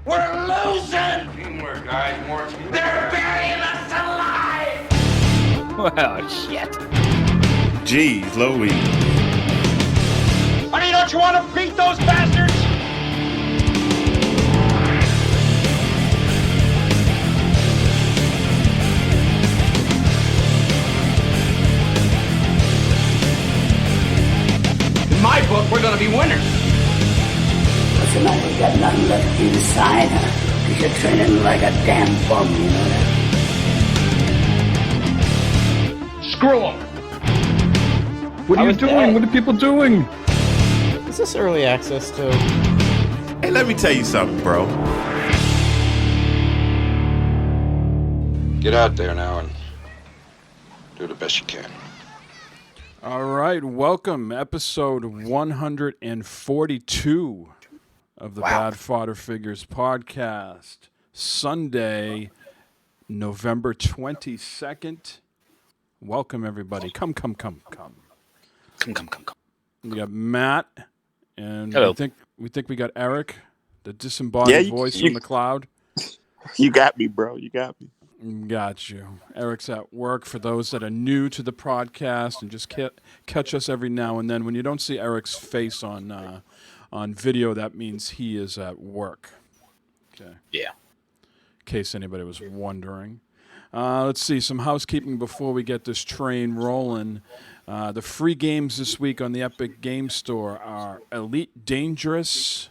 We're losing! Teamwork, guys. More teamwork. They're burying us alive! Well, shit. Jeez Louise. Honey, don't you want to beat those bastards? In my book, we're gonna be winners. What's the matter? You got nothing left inside, huh? Cause you're training like a damn bum, you know that? Screw them. What are you doing? What are people doing? Is this early access to? Hey, let me tell you something, bro. Get out there now and do the best you can. All right, welcome, episode 142 of the Bad Fodder Figures podcast. Sunday, November 22nd. Welcome, everybody. Come. Come. We got Matt, and Hello. we think we got Eric, the disembodied voice from the cloud. You got me, bro. You got me. Got you. Eric's at work. For those that are new to the podcast and just catch us every now and then, when you don't see Eric's face on video, that means he is at work. Okay. Yeah. In case anybody was wondering. Let's see, some housekeeping before we get this train rolling. The free games this week on the Epic Game Store are Elite Dangerous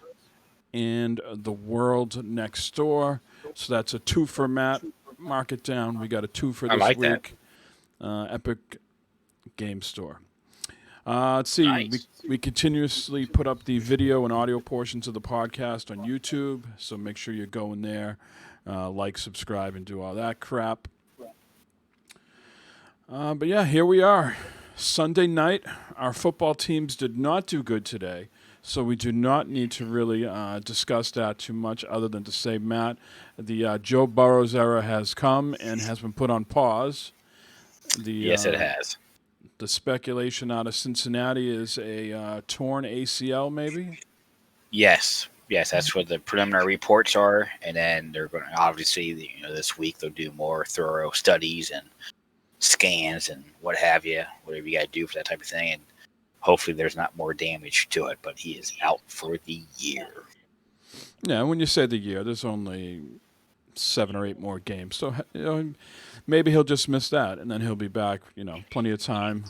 and The World Next Door. So that's a 2 for Matt. Mark it down. We got a 2 for this like week. Epic Game Store. Let's see. Nice. We continuously put up the video and audio portions of the podcast on YouTube, so make sure you go in there, like, subscribe, and do all that crap. But yeah, here we are. Sunday night. Our football teams did not do good today, so we do not need to really discuss that too much other than to say, Matt, the Joe Burrows era has come and has been put on pause. Yes, it has. The speculation out of Cincinnati is a torn ACL, maybe? Yes, that's what the preliminary reports are, and then they're going to obviously, this week they'll do more thorough studies and scans and what have you, whatever you got to do for that type of thing, and hopefully there's not more damage to it. But he is out for the year. Yeah, when you say the year, there's only 7 or 8 more games, so maybe he'll just miss that, and then he'll be back. Plenty of time.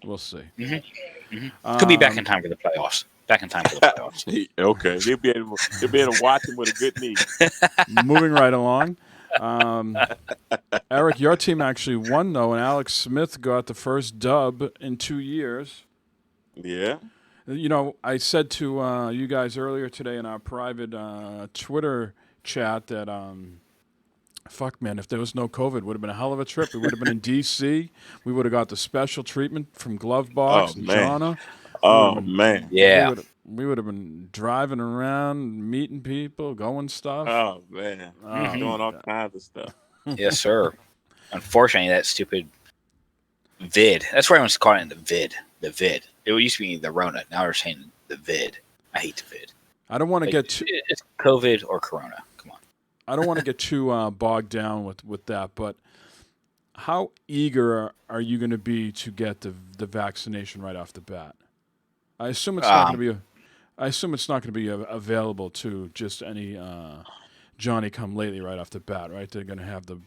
We'll see. Could be back in time for the playoffs. Okay, they'll be able to watch him with a good knee. Moving right along. Eric, your team actually won, though, and Alex Smith got the first dub in 2 years. Yeah. I said to you guys earlier today in our private Twitter chat that, fuck, man, if there was no COVID, it would have been a hell of a trip. We would have been in D.C. We would have got the special treatment from Glovebox and Jonna. Man. Yeah. We would have been driving around, meeting people, going stuff. Oh, man. Doing all kinds of stuff. Yes, sir. Unfortunately, that stupid vid. That's why everyone's calling it the vid. The vid. It used to be the Rona. Now they're saying the vid. I hate the vid. I don't want to get too... It's COVID or Corona. Come on. I don't want to get too bogged down with that, but how eager are you going to be to get the vaccination right off the bat? I assume it's not going to be available to just any Johnny come lately right off the bat, right? They're going to have the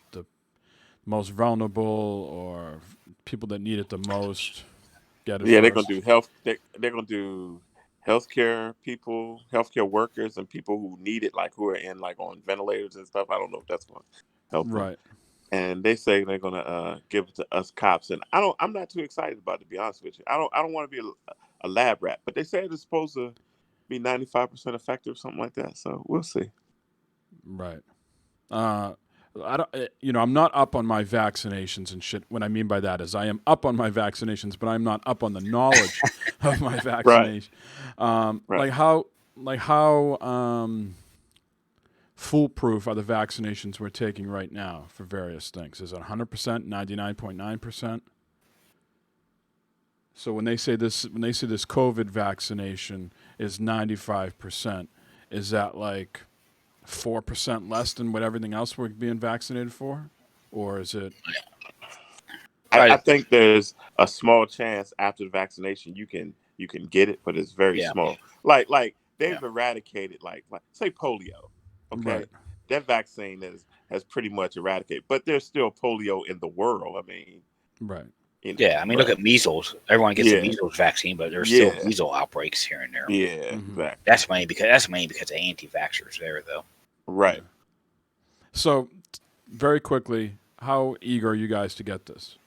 most vulnerable or people that need it the most get it. Yeah, first. they're gonna do health. They're gonna do healthcare people, healthcare workers, and people who need it, like who are in on ventilators and stuff. I don't know if that's gonna help them. Right. And they say they're gonna give it to us cops, and I'm not too excited about it, to be honest with you. I don't want to be a lab rat, but they say it's supposed to be 95% effective, something like that. So we'll see. Right. I don't. I'm not up on my vaccinations and shit. What I mean by that is I am up on my vaccinations, but I'm not up on the knowledge of my vaccination. Right. Like how foolproof are the vaccinations we're taking right now for various things? Is it 100%, 99.9%? So when they say this COVID vaccination is 95%, is that like 4% less than what everything else we're being vaccinated for, or is it? I think there's a small chance after the vaccination you can get it, but it's very Yeah. small. Like they've Yeah. eradicated like say polio. Okay, Right. that vaccine has pretty much eradicated, but there's still polio in the world. I mean, Right. you know, Yeah, I mean, look but at measles. Everyone gets a yeah, measles vaccine, but there's still yeah, measles outbreaks here and there. yeah, Mm-hmm. exactly. That's mainly because of anti-vaxxers there, though. Right. So, very quickly, how eager are you guys to get this?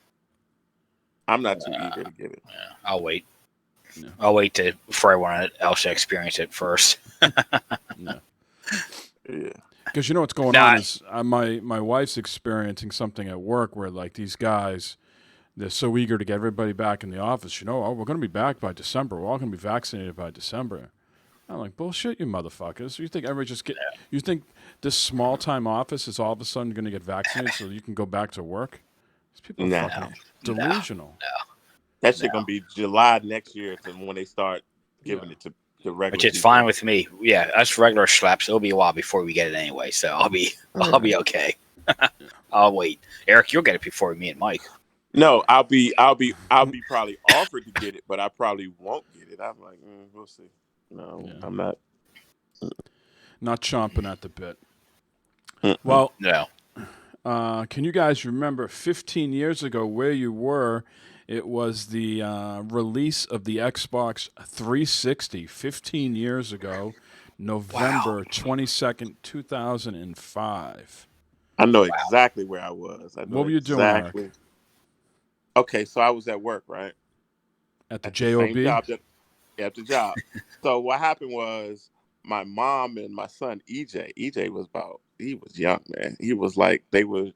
I'm not too eager to get it. Yeah, I'll wait. No. I'll wait for everyone else to experience it first. No. Yeah. Because you know what's going Nah. on is my wife's experiencing something at work where like these guys, they're so eager to get everybody back in the office. You know, oh, we're going to be back by December. We're all going to be vaccinated by December. I'm like, bullshit, you motherfuckers. You think everybody just get? You think this small time office is all of a sudden going to get vaccinated so you can go back to work? These people are No. fucking delusional. That shit gonna be July next year to when they start giving Yeah. it to the regular. Which is people. fine with me. Yeah, us regular schlaps, it'll be a while before we get it anyway, so I'll be okay. I'll wait. Eric, you'll get it before me and Mike. No, I'll be probably offered to get it, but I probably won't get it. I'm like, we'll see. No, Yeah. I'm not. Not chomping at the bit. Mm-mm. Well, No. can you guys remember 15 years ago where you were? It was the release of the Xbox 360 15 years ago, November 22nd, 2005. I know exactly where I was. I know What were you doing, Eric? exactly. Okay, so I was at work, right? At the At the same JOB? job at the job. So what happened was my mom and my son EJ was he was young, man. He was like they were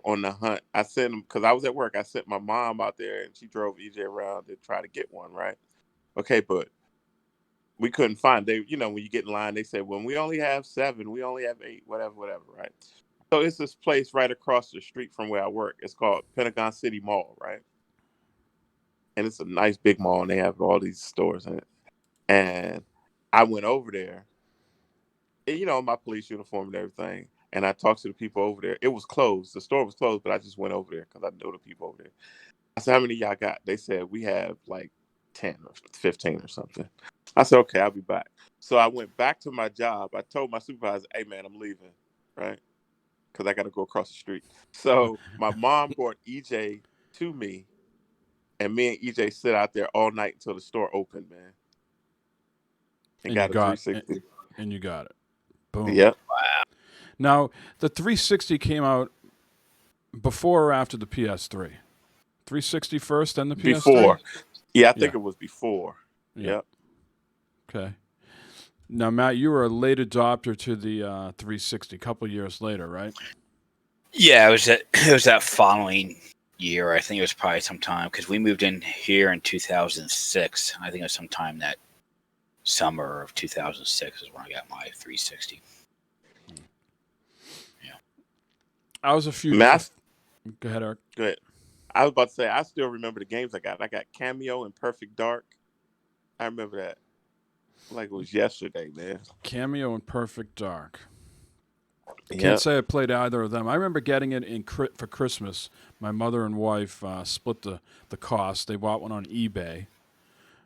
on the hunt. I sent him because I was at work. I sent my mom out there and she drove EJ around to try to get one, right? Okay, but we couldn't find they when you get in line, they said, well, we only have 7, we only have 8, whatever, right? So it's this place right across the street from where I work. It's called Pentagon City Mall, right? And it's a nice big mall and they have all these stores in it. And I went over there, and, my police uniform and everything. And I talked to the people over there. It was closed. The store was closed, but I just went over there because I know the people over there. I said, how many y'all got? They said, we have like 10 or 15 or something. I said, okay, I'll be back. So I went back to my job. I told my supervisor, hey, man, I'm leaving, right? Because I got to go across the street. So my mom brought EJ to me, and me and EJ sit out there all night until the store opened, man. And got a 360. And you got it. Boom. Yep. Now, the 360 came out before or after the PS3? 360 first, then the PS3? Before. Yeah, I think it was before. Yeah. Yep. Okay. Now, Matt, you were a late adopter to the 360 a couple years later, right? Yeah, it was that following year. I think it was probably sometime because we moved in here in 2006. I think it was sometime that summer of 2006 is when I got my 360. Yeah. I was a few. Go ahead, Eric. Go ahead. I was about to say, I still remember the games I got. I got Cameo and Perfect Dark. I remember that like it was yesterday, man. Cameo and Perfect Dark. Yep. Can't say I played either of them. I remember getting it for Christmas. My mother and wife split the cost. They bought one on eBay.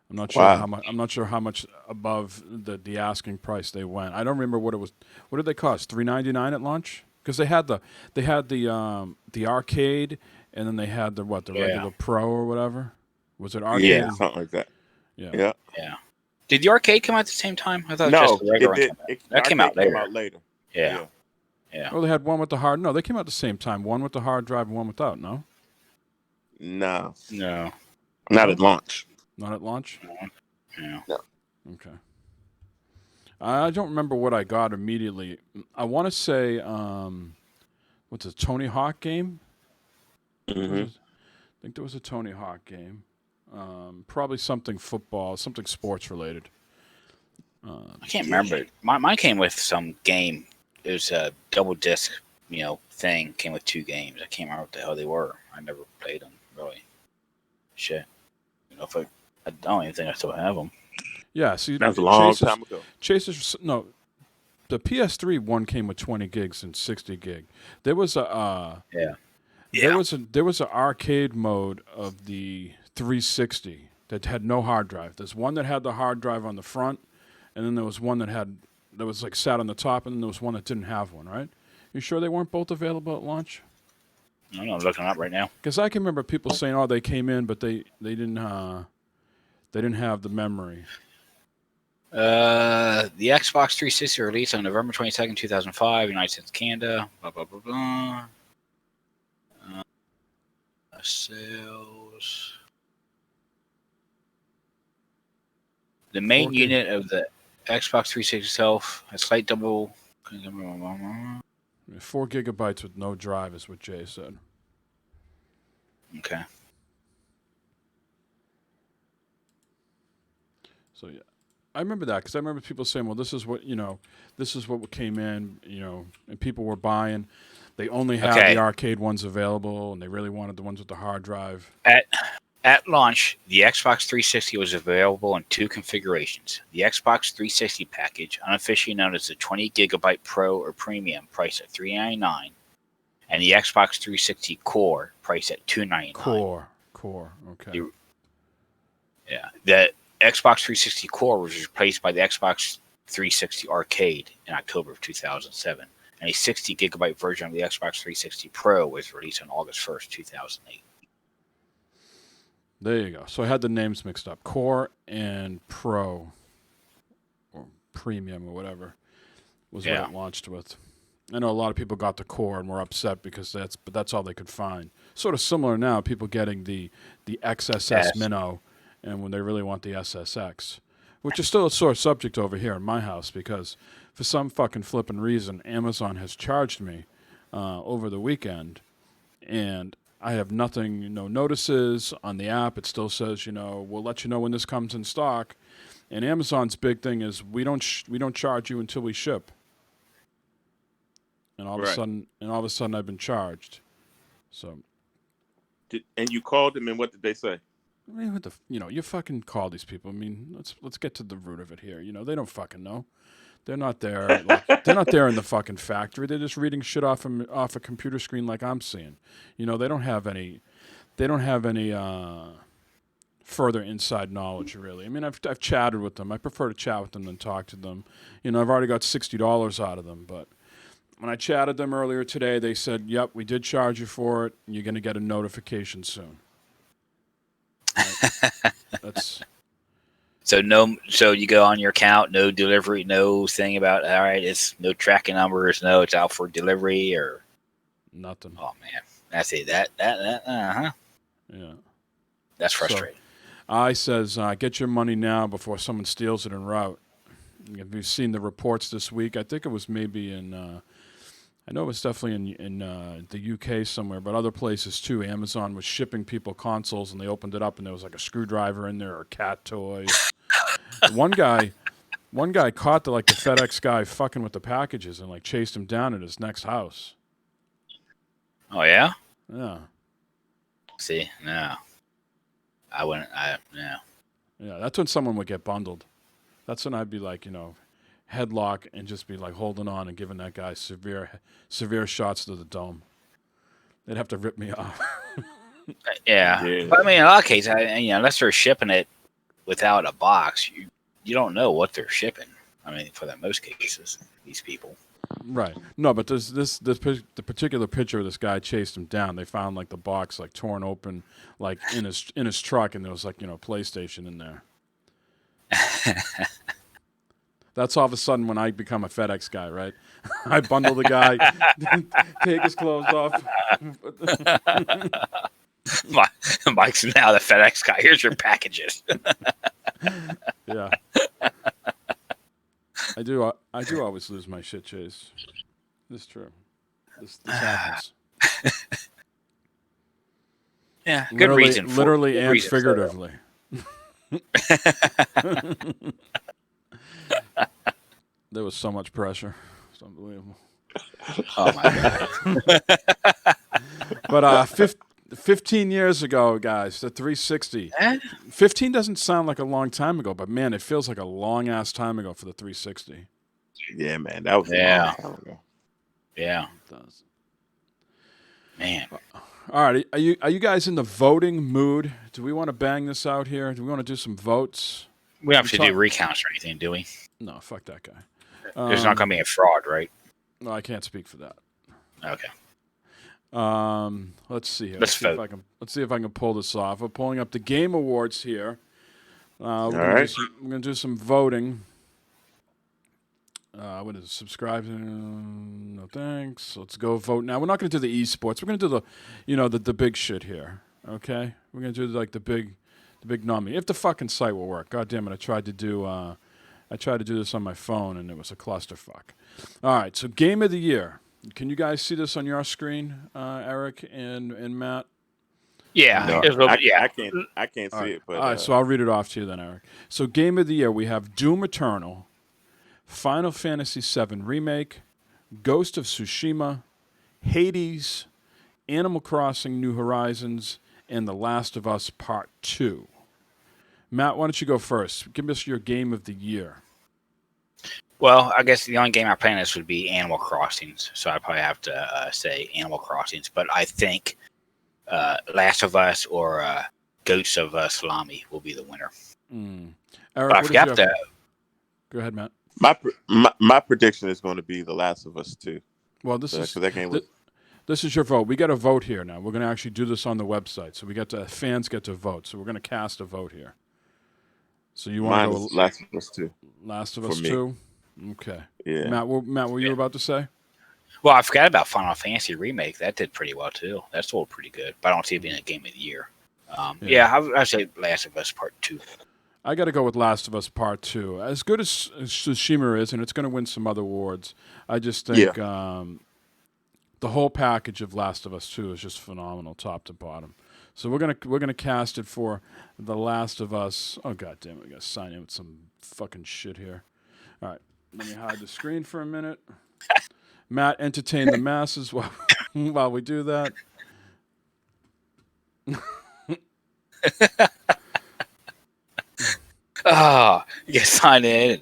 I'm not sure how much. I'm not sure how much above the asking price they went. I don't remember what it was. What did they cost? $3.99 at launch? Because they had the arcade, and then they had the regular Pro or whatever. Was it arcade? Yeah, something like that. Yeah. Yeah. Did the arcade come out at the same time? I thought No, just the regular it one did. that came out later. later. Yeah. Oh, they had one with the hard. No, they came out at the same time. One with the hard drive and one without. No. No. Not at launch. Not at launch. Yeah. No. Okay. I don't remember what I got immediately. I want to say, what's a Tony Hawk game? Mm-hmm. I think there was a Tony Hawk game. Probably something football, something sports related. I can't remember. Mine came with some game. It was a double disc, thing. Came with 2 games. I can't remember what the hell they were. I never played them really. Shit. I don't even think I still have them. Yeah, see, that's a long time ago. Chasers, no, the PS3 one came with 20 gigs and 60 gig. There was a Yeah. there was an arcade mode of the 360 that had no hard drive. There's one that had the hard drive on the front, and then there was one that was like sat on the top, and then there was one that didn't have one. Right? You sure they weren't both available at launch? I don't know. I'm looking up right now. Because I can remember people saying, "Oh, they came in, but they didn't have the memory." The Xbox 360 released on November 22nd, 2005, United States, Canada. Blah blah blah blah. Sales. The main 4K. unit of the Xbox 360 itself has slight double. 4 gigabytes with no drive is what Jay said. Okay. So yeah, I remember that because I remember people saying, "Well, this is what came in," and people were buying. They only had Okay. the arcade ones available, and they really wanted the ones with the hard drive. At launch, the Xbox 360 was available in 2 configurations. The Xbox 360 package, unofficially known as the 20 gigabyte Pro or Premium, priced at $399, and the Xbox 360 Core, priced at $299. Core. Okay. Yeah, the Xbox 360 Core was replaced by the Xbox 360 Arcade in October of 2007, and a 60 gigabyte version of the Xbox 360 Pro was released on August 1st, 2008. There you go. So I had the names mixed up. Core and Pro, or Premium, or whatever, was what it launched with. I know a lot of people got the Core and were upset because that's all they could find. Sort of similar now, people getting the XSS Minnow, and when they really want the SSX, which is still a sore subject over here in my house because for some fucking flippin' reason, Amazon has charged me over the weekend, and I have nothing, no notices on the app. It still says, we'll let you know when this comes in stock. And Amazon's big thing is we don't charge you until we ship. And all of a sudden, I've been charged. So. And you called them, and what did they say? I mean, you fucking call these people. I mean, let's get to the root of it here. They don't fucking know. They're not there. They're not there in the fucking factory. They're just reading shit off a computer screen like I'm seeing. They don't have any. They don't have any further inside knowledge, really. I mean, I've chatted with them. I prefer to chat with them than talk to them. I've already got $60 out of them. But when I chatted them earlier today, they said, "Yep, we did charge you for it. And you're going to get a notification soon." Right? That's. So you go on your account, no delivery, no thing about, all right, it's no tracking numbers, no, it's out for delivery or nothing. Oh man, that's it. That Yeah, that's frustrating. So, I says, get your money now before someone steals it en route. Have you seen the reports this week? I think it was maybe in. I know it was definitely in the UK somewhere, but other places too. Amazon was shipping people consoles, and they opened it up, and there was like a screwdriver in there or cat toys. One guy caught the FedEx guy fucking with the packages and chased him down at his next house. Oh yeah? Yeah. See, no. I wouldn't. No. Yeah, that's when someone would get bundled. That's when I'd be headlock and just be holding on and giving that guy severe shots to the dome. They'd have to rip me off. Yeah. But I mean, in a lot of cases, unless they're shipping it without a box, you don't know what they're shipping. I mean, for the most cases, these people. Right. No, but the particular picture of this guy chased him down. They found the box torn open in his truck, and there was PlayStation in there. That's all of a sudden when I become a FedEx guy, right? I bundle the guy, take his clothes off. Mike's now the FedEx guy. Here's your packages. Yeah. I do always lose my shit, Chase. This is true. This happens. Yeah, good reason. Literally and figuratively. There was so much pressure. It's unbelievable. Oh my god. But 15 years ago, guys, the 360. 15 doesn't sound like a long time ago, but man, it feels like a long ass time ago for the 360. Yeah, man, that was a long Yeah. time ago. Yeah. It does. Man. All right, are you guys in the voting mood? Do we want to bang this out here? Do we want to do some votes? We don't have to talk- do recounts or anything, do we? No, fuck that guy. There's not going to be a fraud, right? No, I can't speak for that. Okay. Let's see here. Let's see if vote. I can. Let's see if I can pull this off. We're pulling up the Game Awards here. We're gonna right. we're gonna do some voting. What is it? Subscribe? No thanks. Let's go vote now. We're not gonna do the esports. We're gonna do the big shit here. Okay. We're gonna do like the big nominee. If the fucking site will work. God damn it! I tried to do this on my phone and it was a clusterfuck. All right. So Game of the Year. Can you guys see this on your screen, Eric and Matt? Yeah. No, It's a little bit- yeah. I can't see it, but All right, so I'll read it off to you then, Eric. So Game of the Year, we have Doom Eternal, Final Fantasy VII Remake, Ghost of Tsushima, Hades, Animal Crossing New Horizons, and The Last of Us Part 2. Matt, why don't you go first? Give us your Game of the Year. Well, I guess the only game I play on this would be Animal Crossings, so I'd probably have to say Animal Crossings. But I think Last of Us or Ghosts of Salami will be the winner. Eric, But I what did forgot you that. have? Go ahead, Matt. my prediction is going to be The Last of Us 2. Well, this is That game was. this is your vote. We got to vote here now. We're going to actually do this on the website, so fans get to vote. So we're going to cast a vote here. So you want Mine to go is Last of Us 2. Last of for Us me. 2? Okay. Yeah. Matt, what were you about to say? Well, I forgot about Final Fantasy Remake. That did pretty well, too. That sold pretty good, but I don't see it being a Game of the Year. I'd say Last of Us Part 2. I got to go with Last of Us Part 2. As good as Tsushima is, and it's going to win some other awards, I just think the whole package of Last of Us 2 is just phenomenal, top to bottom. So we're gonna cast it for The Last of Us. Oh, God damn it. We got to sign in with some fucking shit here. All right. Let me hide the screen for a minute. Matt, entertain the masses while we do that. You got to sign in.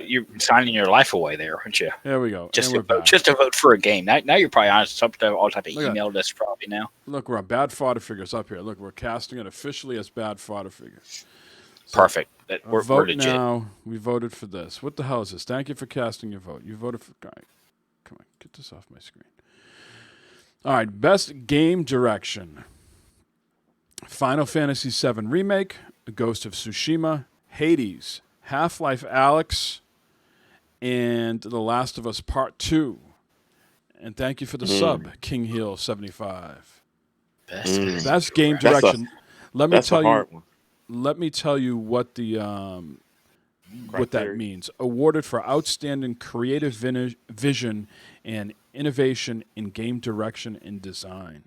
You're signing your life away there, aren't you? There we go. Just and we're to vote, back. just to vote for a game. Now you're probably on some all type of Look at email list probably now. Look, we're on Bad Fodder Figures up here. Look, we're casting it officially as Bad Fodder Figures. Perfect. We're Vote legit. now. We voted for this. What the hell is this? Thank you for casting your vote. You voted for. All right. Come on, get this off my screen. All right, best game direction. Final Fantasy VII Remake, Ghost of Tsushima, Hades, Half-Life Alyx, and The Last of Us Part 2. And thank you for the sub, King Heel 75. Best game direction. Let me That's tell a hard you. one. Let me tell you what the what that Criteria. means. Awarded for outstanding creative vision and innovation in game direction and design.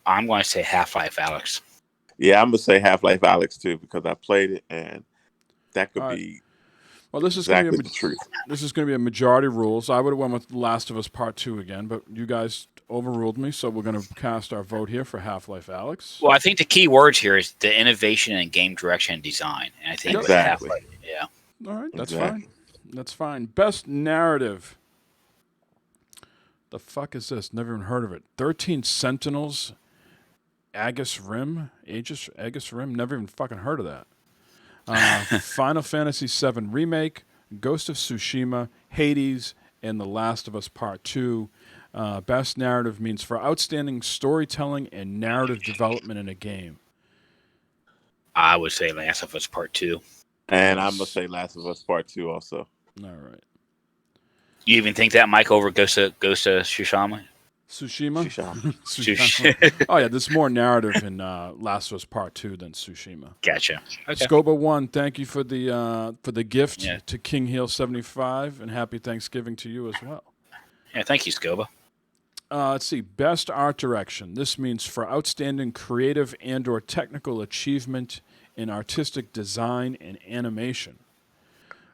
I'm going to say Half-Life Alyx. Yeah, I'm gonna say Half-Life Alyx too because I played it and that could All right. be Well, this is exactly going to the be truth. this is going to be a majority rules. I would have went with Last of Us Part 2 again, but you guys overruled me, so we're going to cast our vote here for Half-Life Alyx. Well, I think the key words here is the innovation in game direction and design. And I think with Exactly. Half-Life, yeah. All right, that's Exactly. fine. That's fine. Best narrative. The fuck is this? Never even heard of it. 13 Sentinels, Aegis Rim. Never even fucking heard of that. Final Fantasy VII Remake, Ghost of Tsushima, Hades, and The Last of Us Part 2. Best narrative means for outstanding storytelling and narrative development in a game. I would say Last of Us Part 2. And I'm gonna say Last of Us Part 2 also. All right. You even think that, Mike, over Ghost of Tsushima? Tsushima? Tsushima. Tsushima. Oh, yeah, there's more narrative in Last of Us Part 2 than Tsushima. Gotcha. Okay. Scoba 1, thank you for the gift Yeah. to King Heel 75, and happy Thanksgiving to you as well. Yeah, thank you, Scoba. Let's see. Best art direction. This means for outstanding creative and or technical achievement in artistic design and animation.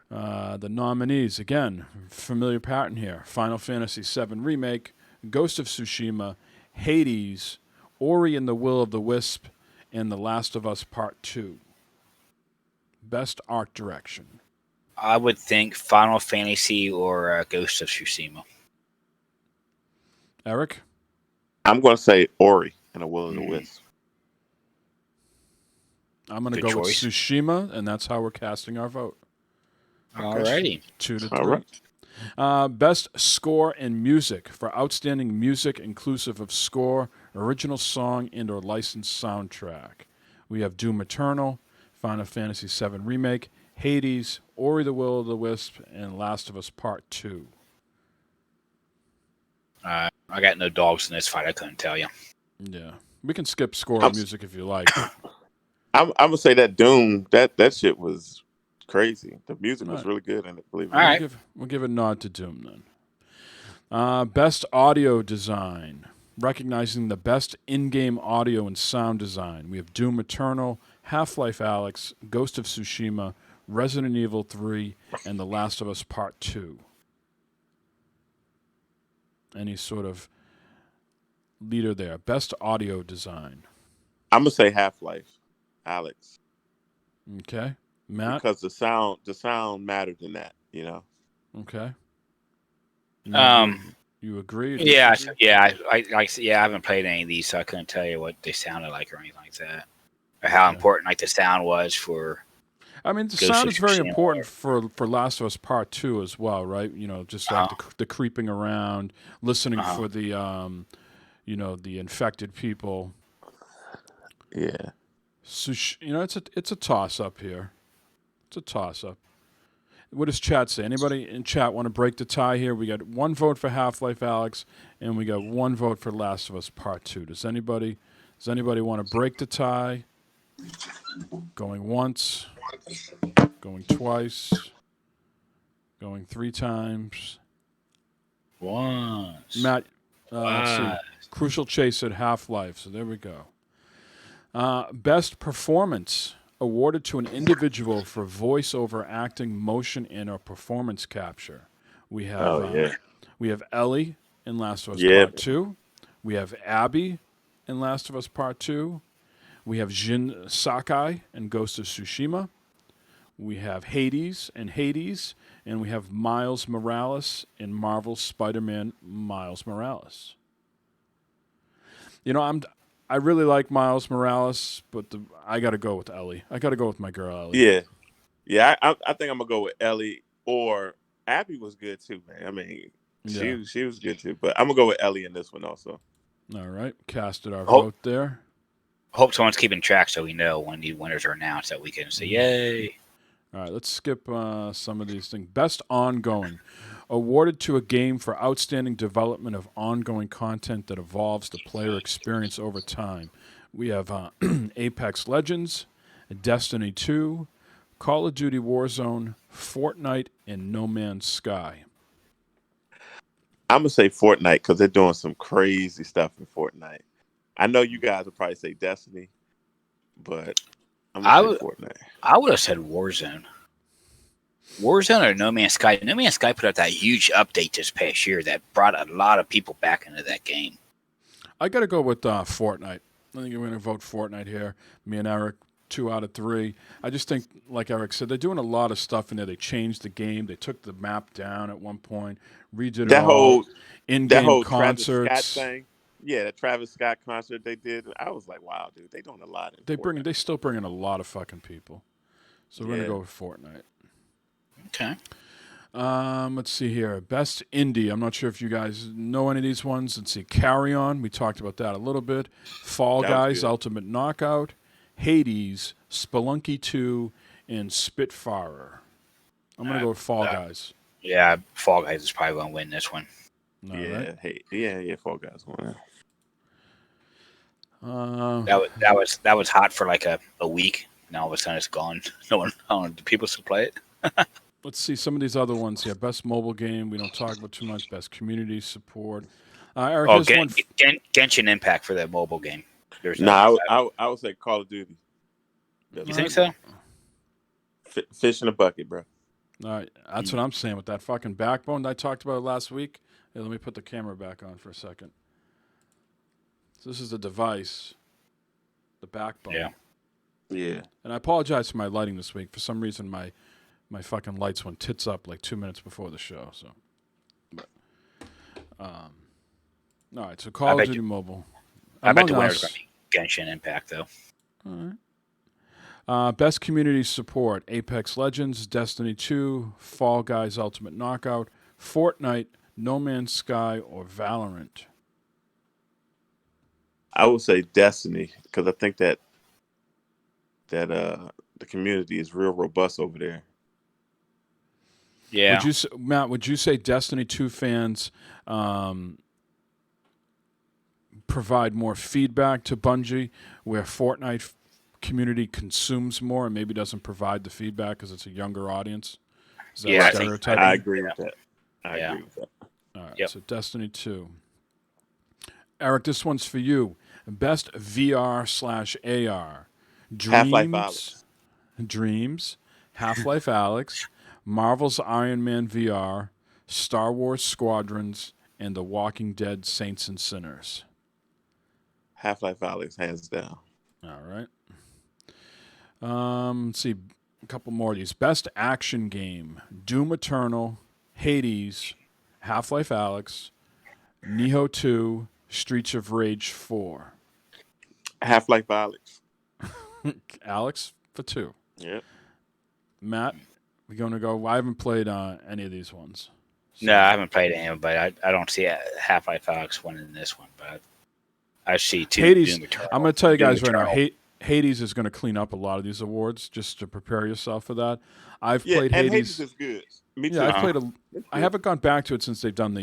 The nominees, again, familiar pattern here. Final Fantasy VII Remake, Ghost of Tsushima, Hades, Ori and the Will of the Wisp, and The Last of Us Part 2. Best art direction. I would think Final Fantasy or Ghost of Tsushima. Eric? I'm going to say Ori and the Will of the Wisp. I'm going to Good go with choice. Tsushima, and that's how we're casting our vote. Alrighty. 2-3. All right. Best score and music for outstanding music inclusive of score, original song, and or licensed soundtrack. We have Doom Eternal, Final Fantasy VII Remake, Hades, Ori the Will of the Wisp, and Last of Us Part 2. I got no dogs in this fight. I couldn't tell you. Yeah. We can skip score I'm- and music if you like. I'm gonna say that Doom, that shit was crazy. The music was Right. really good in it, believe it or All not. right. We'll give a nod to Doom then. Best audio design. Recognizing the best in-game audio and sound design. We have Doom Eternal, Half-Life Alyx, Ghost of Tsushima, Resident Evil 3, and The Last of Us Part 2. Any sort of leader there. Best audio design. I'm gonna say Half-Life, Alex, Okay. Matt? because the sound mattered in that. You know. Okay. You agree? Or Yeah, disagree? I haven't played any of these, so I couldn't tell you what they sounded like or anything like that, or how important like the sound was for. I mean, the Ghost sound of is very Tsushima. important for Last of Us Part 2 as well, right? You know, just like the creeping around, listening for the, the infected people. Yeah. It's a toss-up here. It's a toss-up. What does chat say? Anybody in chat want to break the tie here? We got one vote for Half-Life Alyx, and we got one vote for Last of Us Part 2. Does anybody want to break the tie? Going once, going twice, going 3 times. Once. Matt, let's see. Crucial Chase at Half-Life, so there we go. Best performance awarded to an individual for voiceover acting, motion, and or performance capture. We have we have Ellie in Last of Us Part 2. We have Abby in Last of Us Part 2. We have Jin Sakai in Ghost of Tsushima. We have Hades in Hades, and we have Miles Morales in Marvel's Spider-Man Miles Morales. You know, I really like Miles Morales, but I got to go with Ellie. I got to go with my girl Ellie. Yeah. I think I'm gonna go with Ellie, or Abby was good too, man. I mean, she was good too, but I'm gonna go with Ellie in this one also. All right, casted our vote there. Hope someone's keeping track so we know when the winners are announced that we can say yay. All right, let's skip some of these things. Best ongoing. Awarded to a game for outstanding development of ongoing content that evolves the player experience over time. We have Apex Legends, Destiny 2, Call of Duty Warzone, Fortnite, and No Man's Sky. I'm gonna say Fortnite because they're doing some crazy stuff in Fortnite. I know you guys will probably say Destiny, but I'm gonna say Fortnite. I would have said Warzone. Warzone or No Man's Sky? No Man's Sky put out that huge update this past year that brought a lot of people back into that game. I got to go with Fortnite. I think we're going to vote Fortnite here. Me and Eric, 2 out of 3. I just think, like Eric said, they're doing a lot of stuff in there. They changed the game. They took the map down at one point, redid That it all. whole In-game Travis Scott concerts. thing. Yeah, the Travis Scott concert they did. I was like, wow, dude, they doing a lot. They still bring in a lot of fucking people. So we're going to go with Fortnite. Okay. Let's see here. Best indie. I'm not sure if you guys know any of these ones. Let's see. Carry On. We talked about that a little bit. Fall Guys, Ultimate Knockout. Hades, Spelunky 2, and Spitfire. I'm going to go with Fall Guys. Yeah, Fall Guys is probably going to win this one. All right. Yeah, Fall Guys won. That was hot for like a week. Now all of a sudden it's gone. No one, do people still play it? Let's see some of these other ones here. Best mobile game. We don't talk about too much. Best community support. Eric, Genshin Impact for that mobile game. I would say Call of Duty. You think so? Fish in a bucket, bro. All right, that's what I'm saying with that fucking backbone that I talked about last week. Hey, let me put the camera back on for a second. So this is the device, the backbone. Yeah. And I apologize for my lighting this week. For some reason, my My fucking lights went tits up like 2 minutes before the show. So, but, all right. So Call of Duty Mobile. I bet the Among winner's Us. going to be Genshin Impact, though. All right. Best community support: Apex Legends, Destiny 2, Fall Guys Ultimate Knockout, Fortnite, No Man's Sky, or Valorant. I would say Destiny because I think that the community is real robust over there. Yeah. Matt? Would you say Destiny 2 fans provide more feedback to Bungie, where Fortnite community consumes more and maybe doesn't provide the feedback because it's a younger audience? Is that Yeah, stereotyping? I agree with that. I agree with that. All right, Yep. so Destiny 2. Eric, this one's for you. Best VR/AR. Half-Life Alyx. Dreams, Half-Life Alyx, Marvel's Iron Man VR, Star Wars Squadrons, and The Walking Dead Saints and Sinners. Half-Life Alyx, hands down. All right. Let's see a couple more of these. Best action game: Doom Eternal, Hades, Half-Life Alyx, Nioh 2, Streets of Rage 4. Half-Life Alyx. Alex for 2. Yep. Matt, we're going to go. I haven't played any of these ones. So. No, I haven't played any of them, but I don't see Half-Life Alyx winning this one. But I see two. Hades. Doom Eternal. I'm going to tell you guys Doom right now. Eternal. Hades is going to clean up a lot of these awards just to prepare yourself for that. I've Yeah, played and Hades. Hades is good. Me too. Yeah, I've played I haven't gone back to it since they've done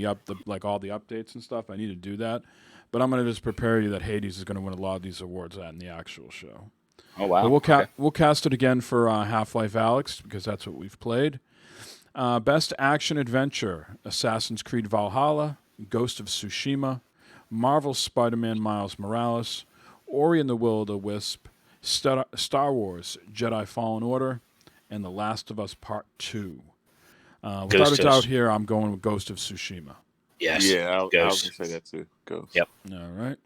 like all the updates and stuff. I need to do that, but I'm going to just prepare you that Hades is going to win a lot of these awards in the actual show. Oh wow! But we'll cast it again for Half-Life Alyx because that's what we've played. Best action adventure: Assassin's Creed Valhalla, Ghost of Tsushima, Marvel's Spider-Man Miles Morales, Ori and the Will of the Wisp, Star Wars Jedi Fallen Order, and The Last of Us Part 2. Without a doubt here, I'm going with Ghost of Tsushima. Yes. Yeah, I was Ghost. going to say that too. Ghost. Yep. All right.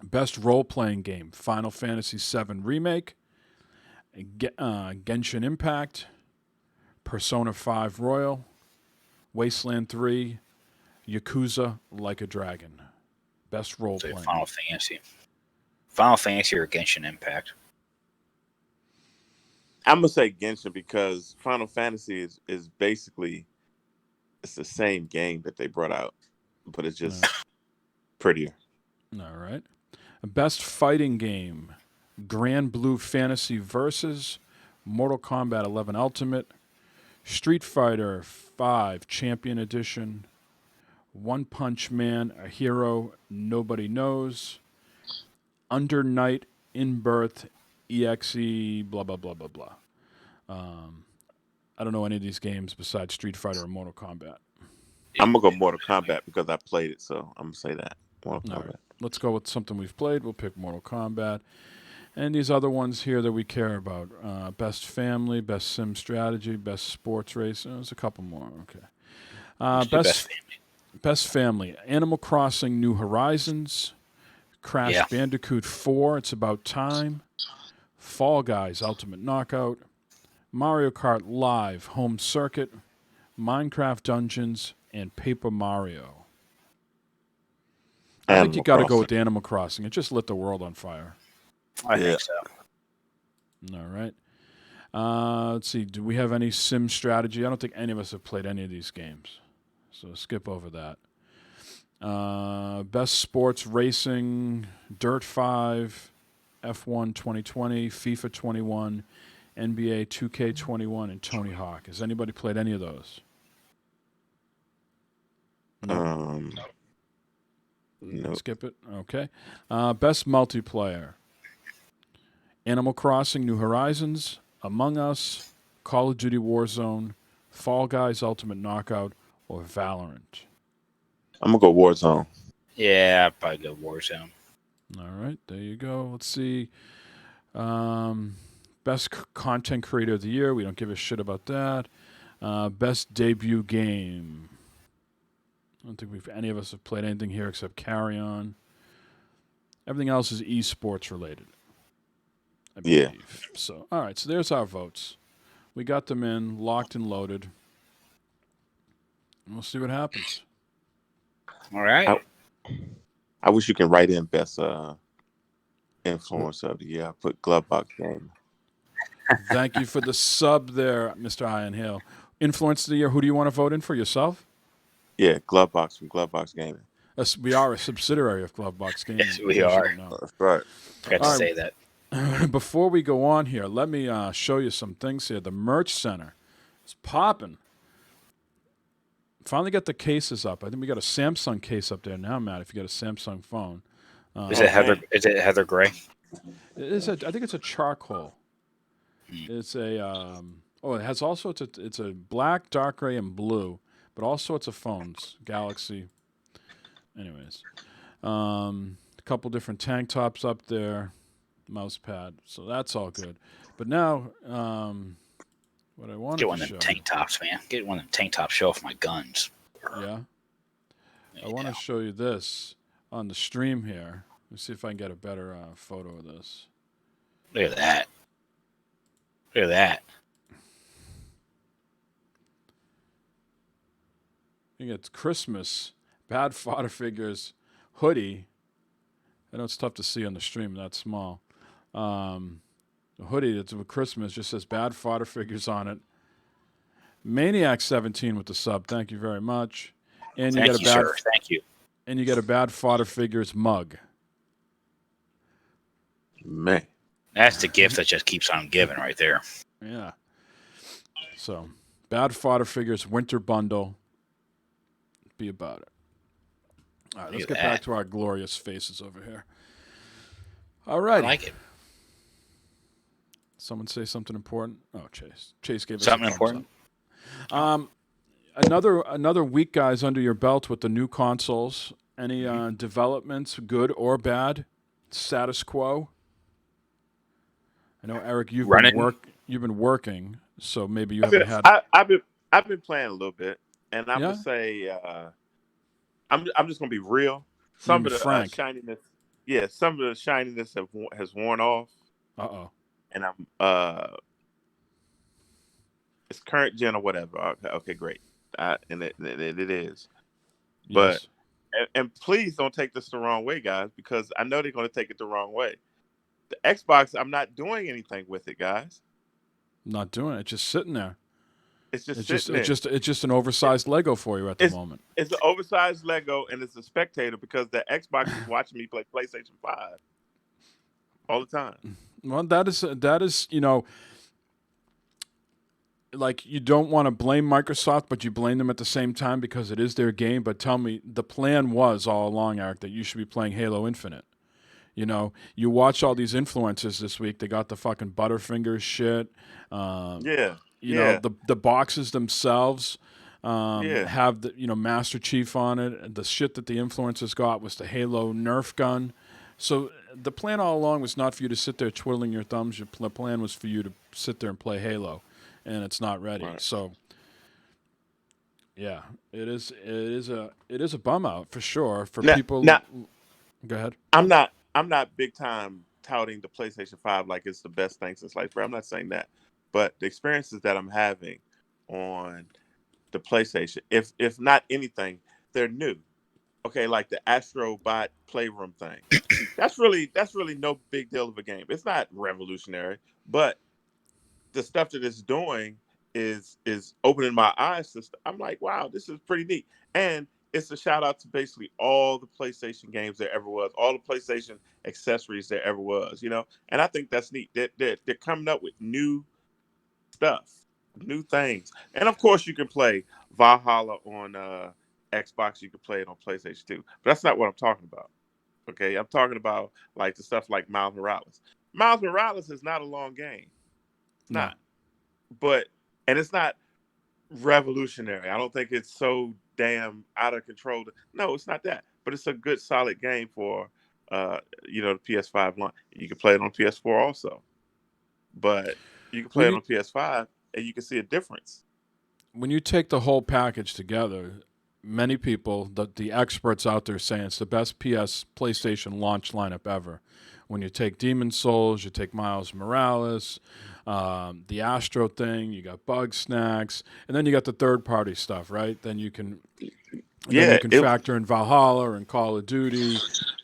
Best role-playing game: Final Fantasy VII Remake, Genshin Impact, Persona 5 Royal, Wasteland 3, Yakuza Like a Dragon. Best role-playing. Final Fantasy. Final Fantasy or Genshin Impact? I'm going to say Genshin because Final Fantasy is basically it's the same game that they brought out, but it's just prettier. All right. Best fighting game: Grand Blue Fantasy Versus, Mortal Kombat 11 Ultimate, Street Fighter 5 Champion Edition, One Punch Man: A Hero Nobody Knows, Under Night In Birth EXE blah blah blah blah blah. I don't know any of these games besides Street Fighter or Mortal Kombat. I'm going to go Mortal Kombat because I played it, so I'm going to say that. Mortal All Kombat. right. Let's go with something we've played. We'll pick Mortal Kombat. And these other ones here that we care about. Best family, best sim strategy, best sports race. There's a couple more. Okay. Best family. Animal Crossing New Horizons. Crash Bandicoot 4, It's About Time. Fall Guys Ultimate Knockout. Mario Kart Live Home Circuit. Minecraft Dungeons. And Paper Mario. I think you got to go with the Animal Crossing. It just lit the world on fire. I think so. All right. Let's see. Do we have any sim strategy? I don't think any of us have played any of these games. So skip over that. Best sports racing: Dirt 5, F1 2020, FIFA 21, NBA 2K21, and Tony Hawk. Has anybody played any of those? No. Skip it. Okay. Best multiplayer: Animal Crossing New Horizons, Among Us, Call of Duty Warzone, Fall Guys Ultimate Knockout, or Valorant. I'm going to go Warzone. Yeah, I'd probably go Warzone. All right, there you go. Let's see. Best content creator of the year. We don't give a shit about that. Best debut game. I don't think any of us have played anything here except Carry On. Everything else is esports related, I believe. Yeah. So, all right. So there's our votes. We got them in, locked and loaded. And we'll see what happens. All right. I wish you can write in best influencer of the year. I put Glovebox game. Thank you for the sub there, Mr. Iron Hill. Influence of the year, who do you want to vote in for yourself? Yeah, Glovebox from Glovebox Gaming. We are a subsidiary of Glovebox Gaming. Yes, we in case you are. didn't know. That's right. Forgot to All right. say that. Before we go on here, let me show you some things here. The merch center is popping. Finally got the cases up. I think we got a Samsung case up there now, Matt. If you got a Samsung phone, Is it Heather? Is it Heather Gray? I think it's a charcoal. It's a it has also it's a black, dark gray, and blue, but all sorts of phones. Galaxy. Anyways, a couple different tank tops up there, mouse pad. So that's all good. But now, what I wanted Get one to of show. them tank tops, man. Get one of them tank tops. Show off my guns. Yeah. I want to show you this on the stream here. Let's see if I can get a better photo of this. Look at that. Look at that. I think it's Christmas. Bad Fodder Figures hoodie. I know it's tough to see on the stream, that small. The hoodie that's with Christmas just says Bad Fodder Figures on it. Maniac 17 with the sub. Thank you very much. And you Thank you, sir. Thank you. And you get a Bad Fodder Figures mug. Man. That's the gift that just keeps on giving right there. Yeah. So, Bad Fodder Figures winter bundle. Be about it. All right, let's get back to our glorious faces over here. All right. I like it. Someone say something important? Oh, Chase. Chase gave us Something a thumbs important? up. Another week, guys, under your belt with the new consoles. Any developments, good or bad? Status quo? I know, Eric, you've been working, so maybe you haven't had. I've been playing a little bit, and I'm gonna say I'm just gonna be real. Some of the shininess, some of the shininess has worn off. And I'm it's current gen or whatever. Okay, great. And it is. But and please don't take this the wrong way, guys, because I know they're going to take it the wrong way. The Xbox, I'm not doing anything with it, guys. Not doing it. It's just sitting there. It's just an oversized Lego for you at the moment. It's an oversized Lego, and it's a spectator because the Xbox is watching me play PlayStation 5 all the time. Well, that is like, you don't want to blame Microsoft, but you blame them at the same time because it is their game. But tell me, the plan was all along, Eric, that you should be playing Halo Infinite. You know, you watch all these influencers this week. They got the fucking Butterfingers shit. You know, the boxes themselves have the Master Chief on it. The shit that the influencers got was the Halo Nerf gun. So the plan all along was not for you to sit there twiddling your thumbs. The plan was for you to sit there and play Halo, and it's not ready. Right. So yeah, it is a bum out for sure for people. Now, go ahead. I'm not big time touting the PlayStation 5 like it's the best thing since sliced bread. I'm not saying that, but the experiences that I'm having on the PlayStation, if not anything, they're new. Okay, like the Astrobot Playroom thing. That's really no big deal of a game. It's not revolutionary, but the stuff that it's doing is opening my eyes to stuff. I'm like, wow, this is pretty neat. And it's a shout out to basically all the PlayStation games there ever was, all the PlayStation accessories there ever was, And I think that's neat. They're coming up with new stuff, new things. And of course you can play Valhalla on Xbox, you can play it on PlayStation 2. But that's not what I'm talking about. Okay, I'm talking about like the stuff like Miles Morales. Miles Morales is not a long game. It's not. And it's not revolutionary. I don't think it's so damn out of control. No, it's not that. But it's a good, solid game for the PS5 launch. You can play it on PS4 also. But you can play it on PS5 and you can see a difference. When you take the whole package together, many people, the experts out there, saying it's the best PlayStation launch lineup ever. When you take Demon Souls, you take Miles Morales, the Astro thing, you got Bug Snacks, and then you got the third-party stuff, right? Then you can Yeah, factor in Valhalla and Call of Duty.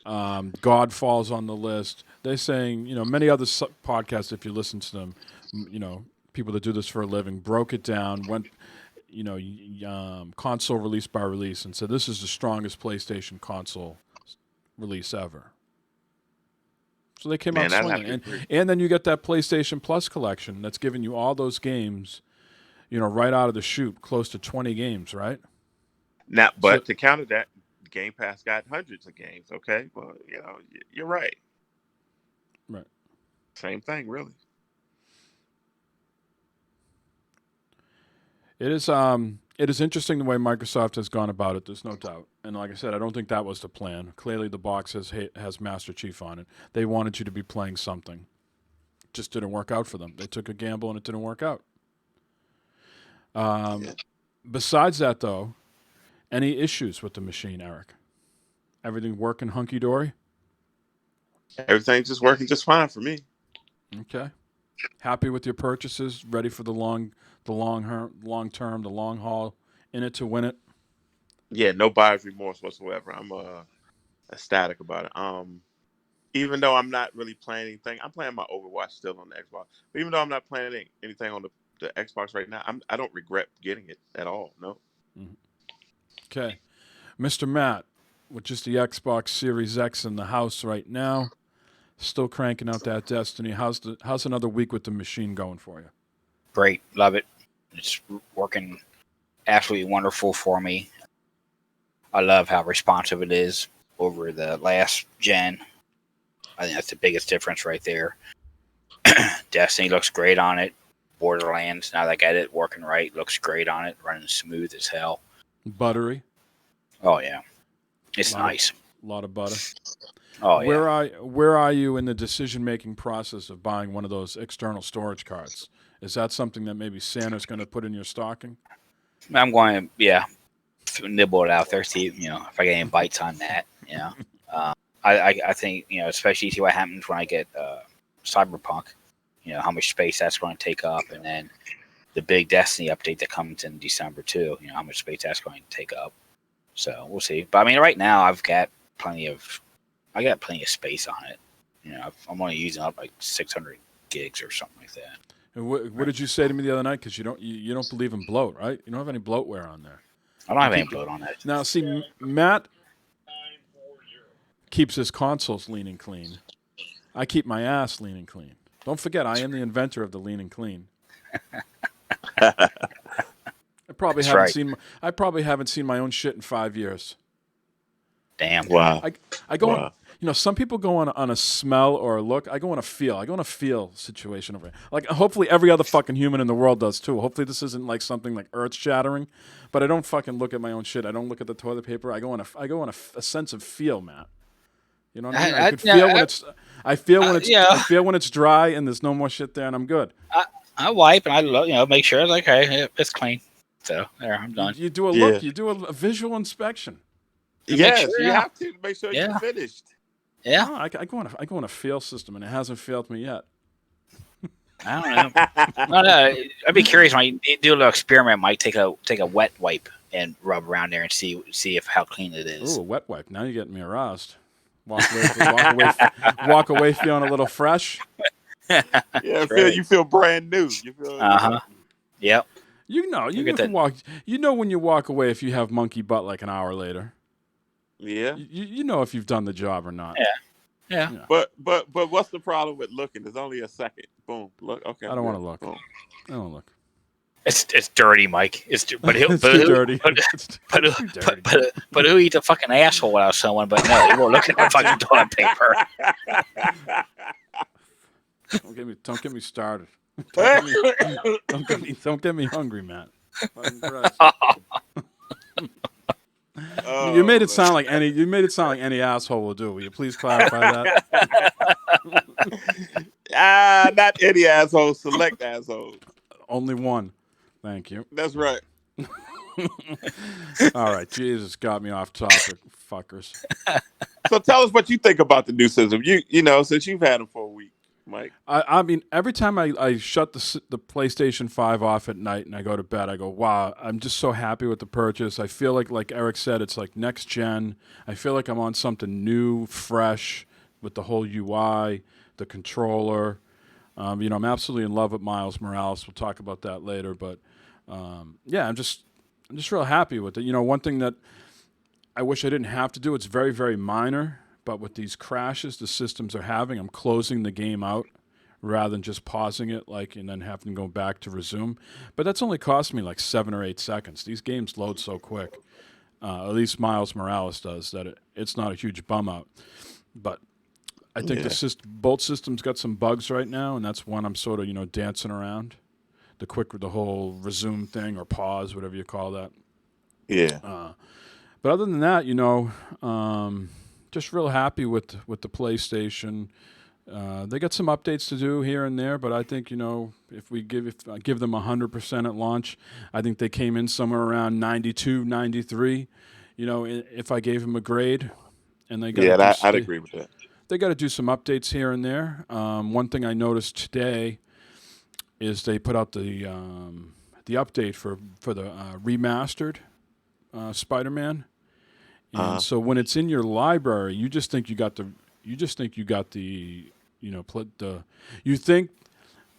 God falls on the list. They're saying, many other podcasts, if you listen to them, people that do this for a living, broke it down, went, console release by release, and said this is the strongest PlayStation console release ever. So they came out swinging. And then you get that PlayStation Plus collection that's giving you all those games, right out of the chute, close to 20 games, right? Now, but to counter that, Game Pass got hundreds of games. Okay, well, you're right. Right. Same thing, really. It is interesting the way Microsoft has gone about it. There's no doubt, and like I said, I don't think that was the plan. Clearly, the box has Master Chief on it. They wanted you to be playing something. It just didn't work out for them. They took a gamble, and it didn't work out. Besides that, though, any issues with the machine, Eric? Everything working hunky dory? Everything's just working just fine for me. Okay. Happy with your purchases? Ready for the long term, the long haul, in it to win it? Yeah, no buyer's remorse whatsoever. I'm ecstatic about it. Even though I'm not really playing anything, I'm playing my Overwatch still on the Xbox. But even though I'm not playing anything on the Xbox right now, I don't regret getting it at all. No. Mm-hmm. Okay. Mr. Matt, with just the Xbox Series X in the house right now, still cranking out that Destiny. How's another week with the machine going for you? Great. Love it. It's working absolutely wonderful for me. I love how responsive it is over the last gen. I think that's the biggest difference right there. Destiny looks great on it. Borderlands, now that I got it working right, looks great on it, running smooth as hell. Buttery. Oh yeah, it's nice. A lot of butter. Oh yeah. Where are you in the decision-making process of buying one of those external storage cards? Is that something that maybe Santa's going to put in your stocking? I'm going to, nibble it out there, see if I get any bites on that. I think especially see what happens when I get Cyberpunk. How much space that's going to take up, and then the big Destiny update that comes in December too. How much space that's going to take up. So we'll see. But I mean, right now I've got plenty of space on it. I'm only using up like 600 gigs or something like that. And what did you say to me the other night? Because you don't believe in bloat, right? You don't have any bloatware on there. I don't have any bloat on that. Now, see, Matt keeps his consoles lean and clean. I keep my ass lean and clean. Don't forget, I am the inventor of the lean and clean. I probably haven't seen my own shit in 5 years. Damn. Wow. I go on, some people go on a smell or a look. I go on a feel. I go on a feel situation over here. Like, hopefully every other fucking human in the world does too. Hopefully this isn't like something like earth shattering, but I don't fucking look at my own shit. I don't look at the toilet paper. I go on a sense of feel, Matt. You know what I mean? I feel when it's dry and there's no more shit there, and I'm good. I wipe and I make sure it's clean. So there, I'm done. You do a look. You do a visual inspection. Yes, you have to make sure you're finished. Yeah, no, I go on a feel system, and it hasn't failed me yet. I don't know. No, I'd be curious when you do a little experiment. Might take a wet wipe and rub around there and see if how clean it is. Ooh, a wet wipe. Now you're getting me aroused. Walk away feeling a little fresh. Yeah, you feel brand new. You feel Yep. You can walk. When you walk away if you have monkey butt like an hour later. Yeah. You know if you've done the job or not. Yeah. But what's the problem with looking? There's only a second. Boom. Look. Okay. I don't want to look. Boom. I don't want to look. It's dirty, Mike. It's too dirty. But who eats a fucking asshole without someone? But no, you won't look at the fucking toilet paper. Don't get me started. Don't get me hungry, Matt. You made it sound like any asshole will do. Will you please clarify that? Not any asshole. Select assholes. Only one. Thank you. That's right. All right, Jesus got me off topic, fuckers. So tell us what you think about the new system. You know, since you've had them for a week, Mike. I mean, every time I shut the PlayStation 5 off at night and I go to bed, I go, wow, I'm just so happy with the purchase. I feel like Eric said, it's like next gen. I feel like I'm on something new, fresh, with the whole UI, the controller. I'm absolutely in love with Miles Morales. We'll talk about that later, but yeah, I'm just real happy with it. One thing that I wish I didn't have to do. It's very, very minor, but with these crashes the systems are having, I'm closing the game out rather than just pausing it and then having to go back to resume. But that's only cost me like 7 or 8 seconds. These games load so quick. At least Miles Morales does that. It's not a huge bum out. But I think both systems got some bugs right now, and that's one I'm sort of dancing around. The whole resume thing or pause, whatever you call that. Yeah. But other than that, just real happy with the PlayStation. They got some updates to do here and there, but I think if I give them 100% at launch, I think they came in somewhere around 92, 93. If I gave them a grade, and they got I'd agree with that. They got to do some updates here and there. One thing I noticed today is they put out the update for the remastered Spider-Man. And so when it's in your library, you just think you got the you think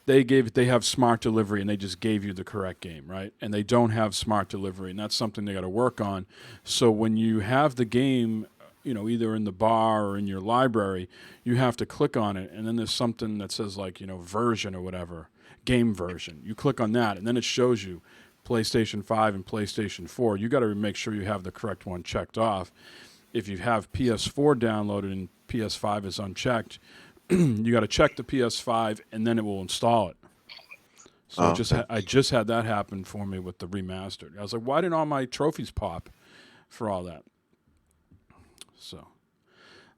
they have smart delivery and they just gave you the correct game, right? And they don't have smart delivery, and that's something they got to work on. So when you have the game, either in the bar or in your library, you have to click on it, and then there's something that says version or whatever, game version. You click on that, and then it shows you PlayStation 5 and PlayStation 4, you got to make sure you have the correct one checked off. If you have PS4 downloaded and PS5 is unchecked, you got to check the PS5 and then it will install it. So I just had that happen for me with the remastered. I was like, why didn't all my trophies pop for all that? So,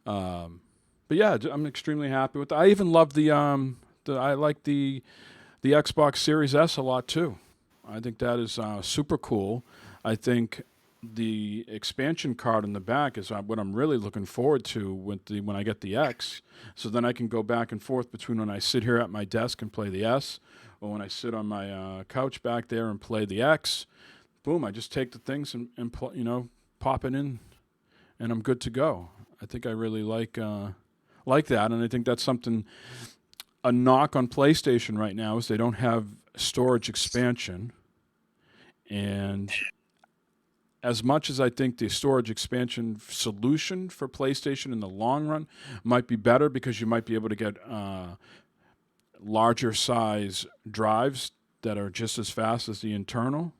but yeah, I'm extremely happy with that. I even love I like the Xbox Series S a lot too. I think that is super cool. I think the expansion card in the back is what I'm really looking forward to when I get the X. So then I can go back and forth between when I sit here at my desk and play the S, or when I sit on my couch back there and play the X. Boom! I just take the things and pop it in, and I'm good to go. I think I really like that, and I think that's something. A knock on PlayStation right now is they don't have storage expansion. And as much as I think the storage expansion solution for PlayStation in the long run might be better because you might be able to get larger size drives that are just as fast as the internal,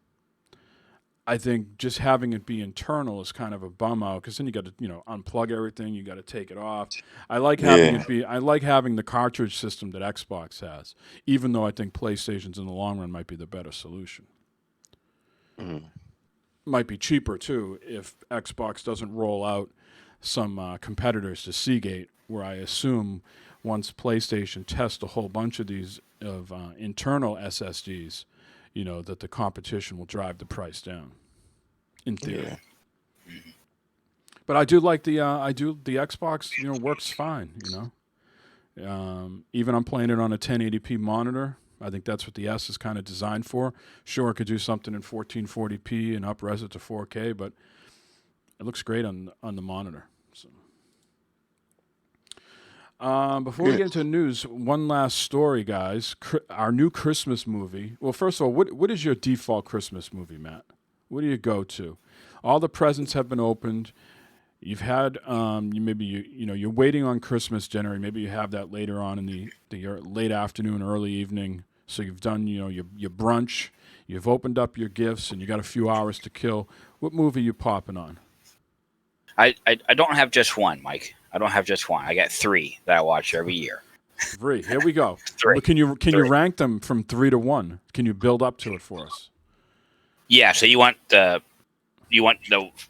I think just having it be internal is kind of a bum out because then you got to unplug everything, you got to take it off. I like having it be. I like having the cartridge system that Xbox has, even though I think PlayStation's in the long run might be the better solution. Might be cheaper too if Xbox doesn't roll out some competitors to Seagate, where I assume once PlayStation tests a whole bunch of these internal SSDs. That the competition will drive the price down, in theory. Yeah. But I do like the Xbox. Works fine. Even I'm playing it on a 1080p monitor. I think that's what the S is kind of designed for. Sure, it could do something in 1440p and up-res it to 4K, but it looks great on the monitor. So. Before we get into the news, one last story, guys. Our new Christmas movie. Well, first of all, what is your default Christmas movie, Matt? What do you go to? All the presents have been opened. You've had you're waiting on Christmas dinner. Maybe you have that later on in the late afternoon, early evening. So you've done your brunch. You've opened up your gifts, and you got a few hours to kill. What movie are you popping on? I don't have just one, Mike. I don't have just one. I got 3 that I watch every year. 3. Here we go. 3. Can you rank them from 3 to 1? Can you build up to it for us? Yeah. So you want the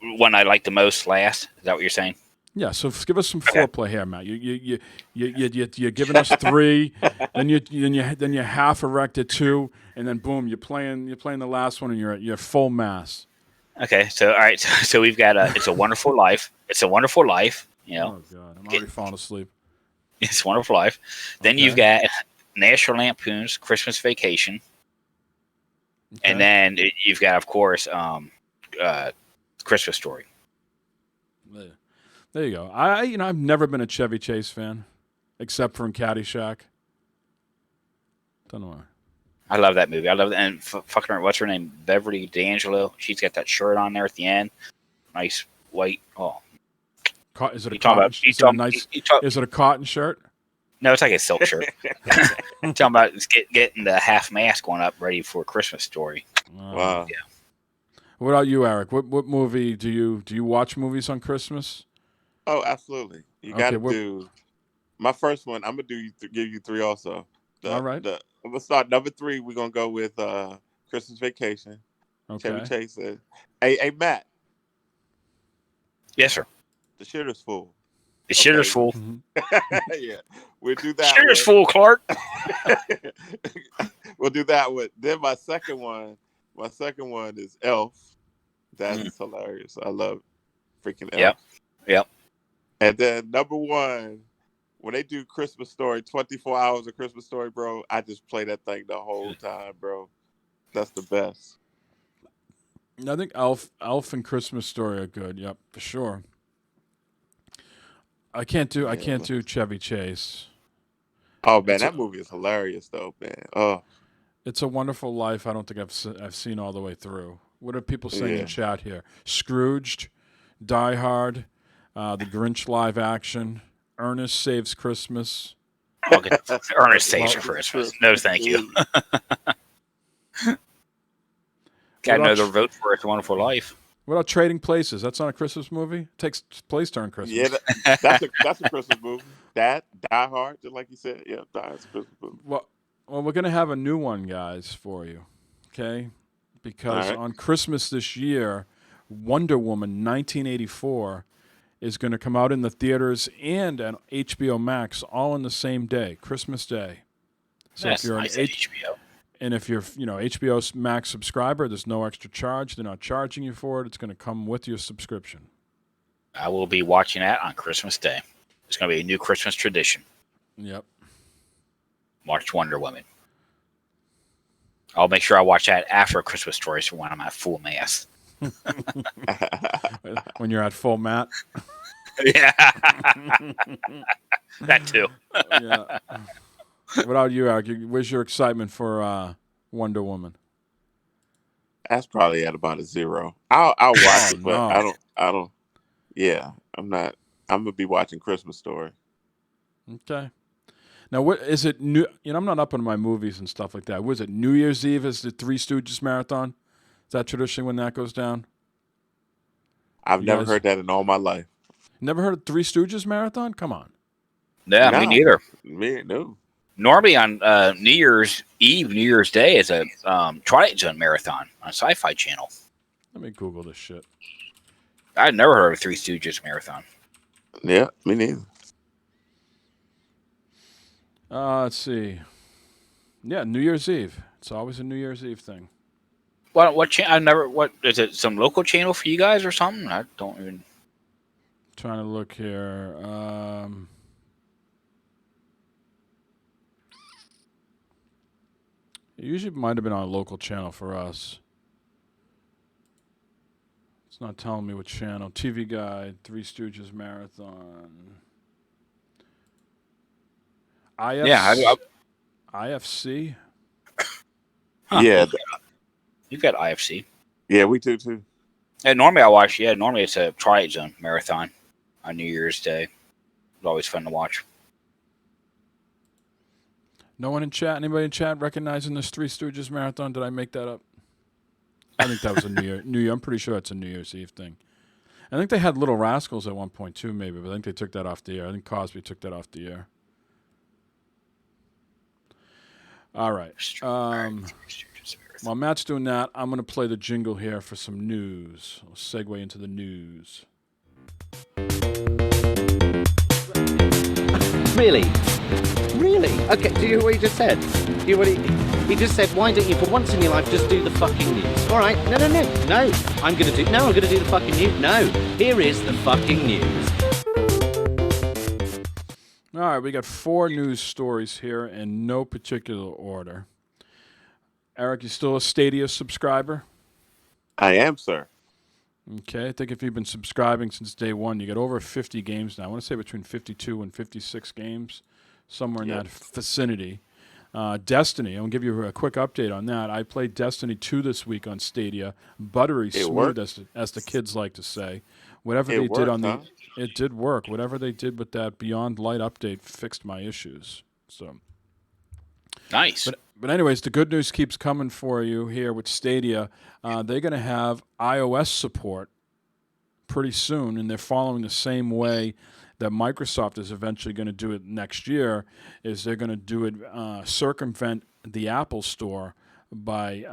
one I like the most last? Is that what you're saying? Yeah. So give us some foreplay here, Matt. You're giving us 3, then you half erect at 2, and then boom, you're playing the last one, and you're at full mass. Okay, so all right, so we've got It's a Wonderful Life. It's a Wonderful Life. You know, Oh God, I'm already falling asleep. It's a Wonderful Life. Then Okay. you've got National Lampoon's Christmas Vacation, and Okay. then you've got, of course, Christmas Story. There you go. I've never been a Chevy Chase fan, except from Caddyshack. Don't know why. I love that movie. I love that. And fucking her, what's her name? Beverly D'Angelo. She's got that shirt on there at the end. Nice white. Oh, Is it a You talking cotton? about- you Is it a talking- nice? you talk- Is it a cotton shirt? no, it's like a silk shirt. Talking about getting the half mask one up ready for Christmas Story. Wow. Yeah. What about you, Eric? What movie do you watch movies on Christmas? Oh, absolutely. You Okay, got to what- do my first one. I'm gonna give you three also. All right. I'm gonna start number 3. We're gonna go with Christmas Vacation. Chevy Okay. Chase. Hey, Matt, Yes, sir. the shitter's full. The shitter's Okay. full. Mhm. Yeah, we'll do that. Shitter's one. full, Clark. We'll do that one. Then my second one is Elf. That's hilarious. I love freaking Elf. Yep. And then number 1, when they do Christmas Story, 24 hours of Christmas Story, bro, I just play that thing the whole time, bro. That's the best. I think Elf and Christmas Story are good. Yep, for sure. I can't do Chevy Chase. Oh man, It's that movie is hilarious though, man. Oh It's a Wonderful Life. I don't think I've seen all the way through. What are people saying Yeah. in chat here? Scrooged, Die Hard, The Grinch live action, Ernest Saves Christmas. I'll get Ernest Saves Christmas. No, thank you. Got What about another vote for It's a Wonderful Life. What about Trading Places? That's not a Christmas movie. It takes place during Christmas. Yeah, that's a Christmas movie. That Die Hard, just like you said. Yeah, Die Hard's a Christmas movie. Well, we're gonna have a new one, guys, for you. Okay, because All right. on Christmas this year, Wonder Woman 1984 is going to come out in the theaters and on HBO Max all on the same day, Christmas Day. So That's if you're nice an at HBO. And if you're, HBO Max subscriber, there's no extra charge. They're not charging you for it. It's going to come with your subscription. I will be watching that on Christmas Day. It's going to be a new Christmas tradition. Yep. Watch Wonder Woman. I'll make sure I watch that after Christmas Story, so when I'm at full mass. When you're at full mat. Yeah. That too. Yeah. What about you, Eric? Where's your excitement for Wonder Woman? That's probably at about a 0. I'll watch Oh, it, but no. I don't. Yeah, I'm not. I'm gonna be watching Christmas Story. Okay. Now, what is it? New? I'm not up on my movies and stuff like that. Was it New Year's Eve? Is the Three Stooges marathon? Is that traditionally when that goes down? I've You never guys- heard that in all my life. Never heard of Three Stooges marathon? Come on. Yeah, me No. neither. No. Normally on New Year's Eve, New Year's Day is a Twilight Zone marathon on Sci-Fi Channel. Let me Google this shit. I'd never heard of Three Stooges marathon. Yeah, me neither. Let's see. Yeah, New Year's Eve. It's always a New Year's Eve thing. What is it? Some local channel for you guys or something? I don't even. Trying to look here. It usually might have been on a local channel for us. It's not telling me what channel. TV Guide, Three Stooges Marathon. IFC? Huh. Yeah, You've got IFC. yeah, we do too. And normally I watch. Yeah, normally it's a Twilight Zone marathon on New Year's Day. It's always fun to watch. No one in chat? Anybody in chat recognizing this Three Stooges Marathon? Did I make that up? I think that was a New Year. I'm pretty sure it's a New Year's Eve thing. I think they had Little Rascals at one point too, maybe, but I think they took that off the air. I think Cosby took that off the air. All right. While Matt's doing that, I'm going to play the jingle here for some news. I'll segue into the news. Really? Really? Okay, do you hear what he just said? Do you hear what he... He just said, why don't you, for once in your life, just do the fucking news? All right, no. I'm going to do the fucking news. No, here is the fucking news. All right, we got 4 news stories here in no particular order. Eric, you still a Stadia subscriber? I am, sir. Okay, I think if you've been subscribing since day one, you get over 50 games now. I want to say between 52 and 56 games, somewhere in that vicinity. Destiny, I'm going to give you a quick update on that. I played Destiny 2 this week on Stadia. Buttery smooth, as the kids like to say. Whatever they did on the... It did work. Whatever they did with that Beyond Light update fixed my issues. So nice. But anyways, the good news keeps coming for you here with Stadia. They're going to have iOS support pretty soon, and they're following the same way that Microsoft is eventually going to do it next year, is they're going to do it, circumvent the Apple Store by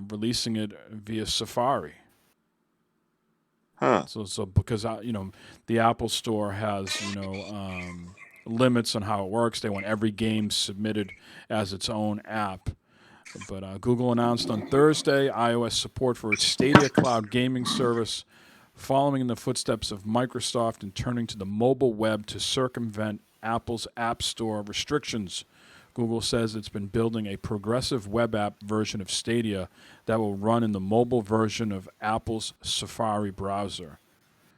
releasing it via Safari. Huh. So because, the Apple Store has, limits on how it works. They want every game submitted as its own app. But Google announced on Thursday iOS support for its Stadia Cloud gaming service, following in the footsteps of Microsoft and turning to the mobile web to circumvent Apple's App Store restrictions. Google says it's been building a progressive web app version of Stadia that will run in the mobile version of Apple's Safari browser,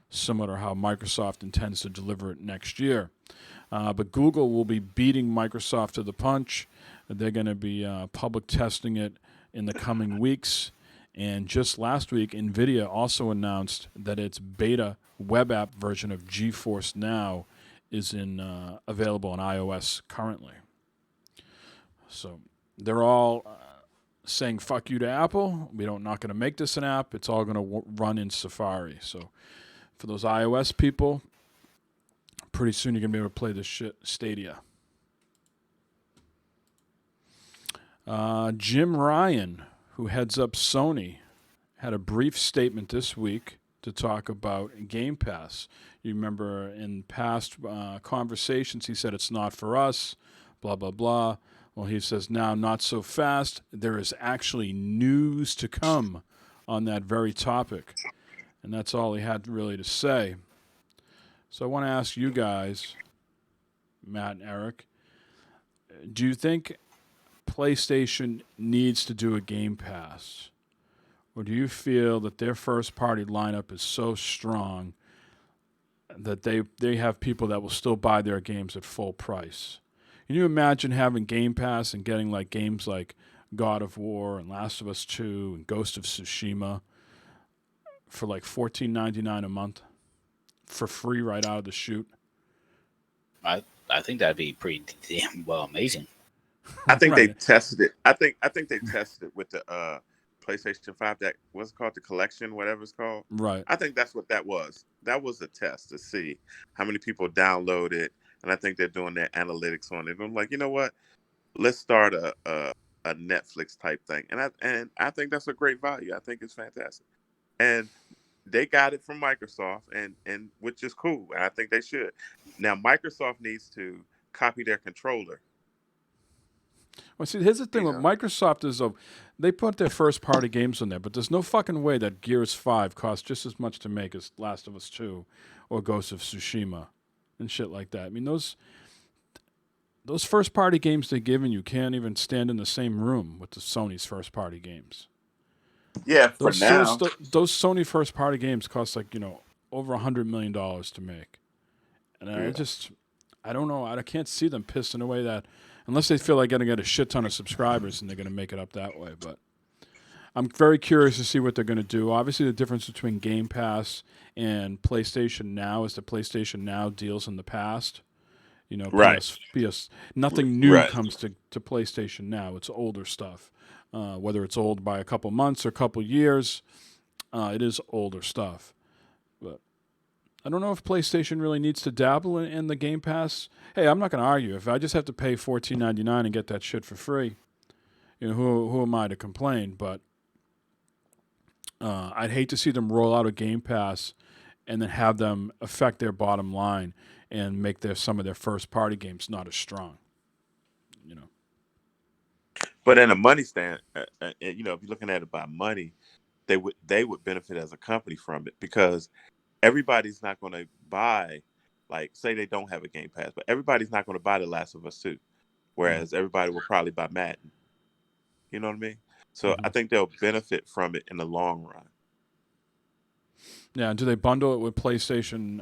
similar to how Microsoft intends to deliver it next year. But Google will be beating Microsoft to the punch. They're going to be public testing it in the coming weeks. And just last week, NVIDIA also announced that its beta web app version of GeForce Now is available on iOS currently. So they're all saying fuck you to Apple. We're not going to make this an app. It's all going to run in Safari. So for those iOS people, pretty soon you're going to be able to play this shit Stadia. Jim Ryan, who heads up Sony, had a brief statement this week to talk about Game Pass. You remember in past conversations, he said it's not for us, blah, blah, blah. Well, he says now, not so fast. There is actually news to come on that very topic. And that's all he had really to say. So I want to ask you guys, Matt and Eric, do you think PlayStation needs to do a Game Pass? Or do you feel that their first-party lineup is so strong that they have people that will still buy their games at full price? Can you imagine having Game Pass and getting like games like God of War and Last of Us 2 and Ghost of Tsushima for like $14.99 a month for free right out of the chute? I think that'd be pretty damn amazing. I think they tested it. I think they tested it with the PlayStation 5. That what's it called, the collection, whatever it's called. Right. I think that's what that was. That was a test to see how many people download it, and I think they're doing their analytics on it. And I'm like, you know what? Let's start a Netflix type thing, and I think that's a great value. I think it's fantastic, and they got it from Microsoft, and which is cool. And I think they should. Now Microsoft needs to copy their controller. Well, see, here's the thing with Microsoft is they put their first-party games on there, but there's no fucking way that Gears 5 costs just as much to make as Last of Us 2 or Ghost of Tsushima and shit like that. I mean, those first-party games they're giving you can't even stand in the same room with the Sony's first-party games. Yeah, for now. Those Sony first-party games cost over $100 million to make. And I don't know. I can't see them pissing away that, unless they feel like they're going to get a shit ton of subscribers and they're going to make it up that way. But I'm very curious to see what they're going to do. Obviously, the difference between Game Pass and PlayStation Now is the PlayStation Now deals in the past. Right. Nothing new comes to PlayStation Now. It's older stuff. Whether it's old by a couple months or a couple years, it is older stuff. But I don't know if PlayStation really needs to dabble in the Game Pass. Hey, I'm not going to argue. If I just have to pay $14.99 and get that shit for free, who am I to complain? But I'd hate to see them roll out a Game Pass and then have them affect their bottom line and make some of their first-party games not as strong. But in a money stand, you know, if you're looking at it by money, they would benefit as a company from it because everybody's not going to buy, like, say they don't have a Game Pass, but everybody's not going to buy The Last of Us 2, whereas everybody will probably buy Madden. You know what I mean? So I think they'll benefit from it in the long run. Yeah, and do they bundle it with PlayStation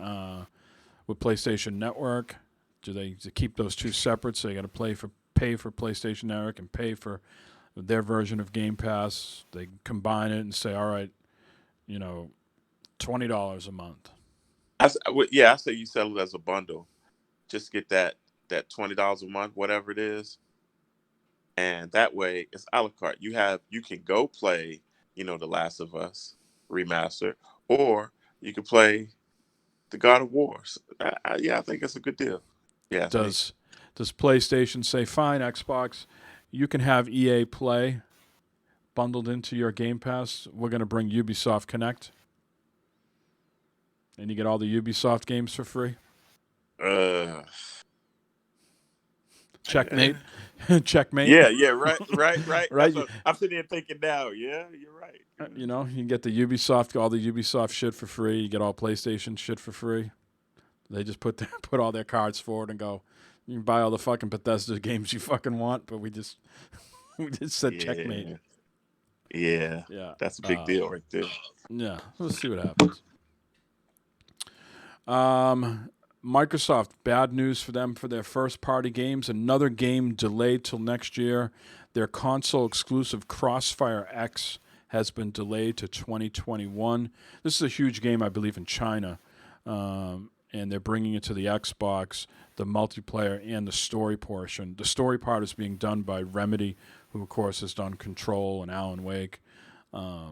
Network? Do they keep those two separate? So you got to pay for PlayStation Network and pay for their version of Game Pass. They combine it and say, all right, you know, $20 a month. Yeah, I say you sell it as a bundle. Just get that $20 a month, whatever it is, and that way it's a la carte. You can go play, you know, The Last of Us remaster, or you can play the God of Wars. Yeah, I think it's a good deal. Yeah, Does PlayStation say, fine, Xbox, you can have EA Play bundled into your Game Pass? We're going to bring Ubisoft Connect, and you get all the Ubisoft games for free? uh, Checkmate. Checkmate. yeah, right. Right? That's what I'm sitting here thinking now. Yeah, you're right. You know, you can get all the Ubisoft shit for free. You get all PlayStation shit for free. They just put all their cards forward and go, you can buy all the fucking Bethesda games you fucking want, but we just said checkmate. Yeah, Yeah. that's a big deal right there. Yeah. Let's see what happens. Microsoft, bad news for them for their first party games. Another game delayed till next year. Their console exclusive Crossfire X has been delayed to 2021. This is a huge game, I believe, in China. And they're bringing it to the Xbox, the multiplayer and the story portion. The story part is being done by Remedy, who, of course, has done Control and Alan Wake. But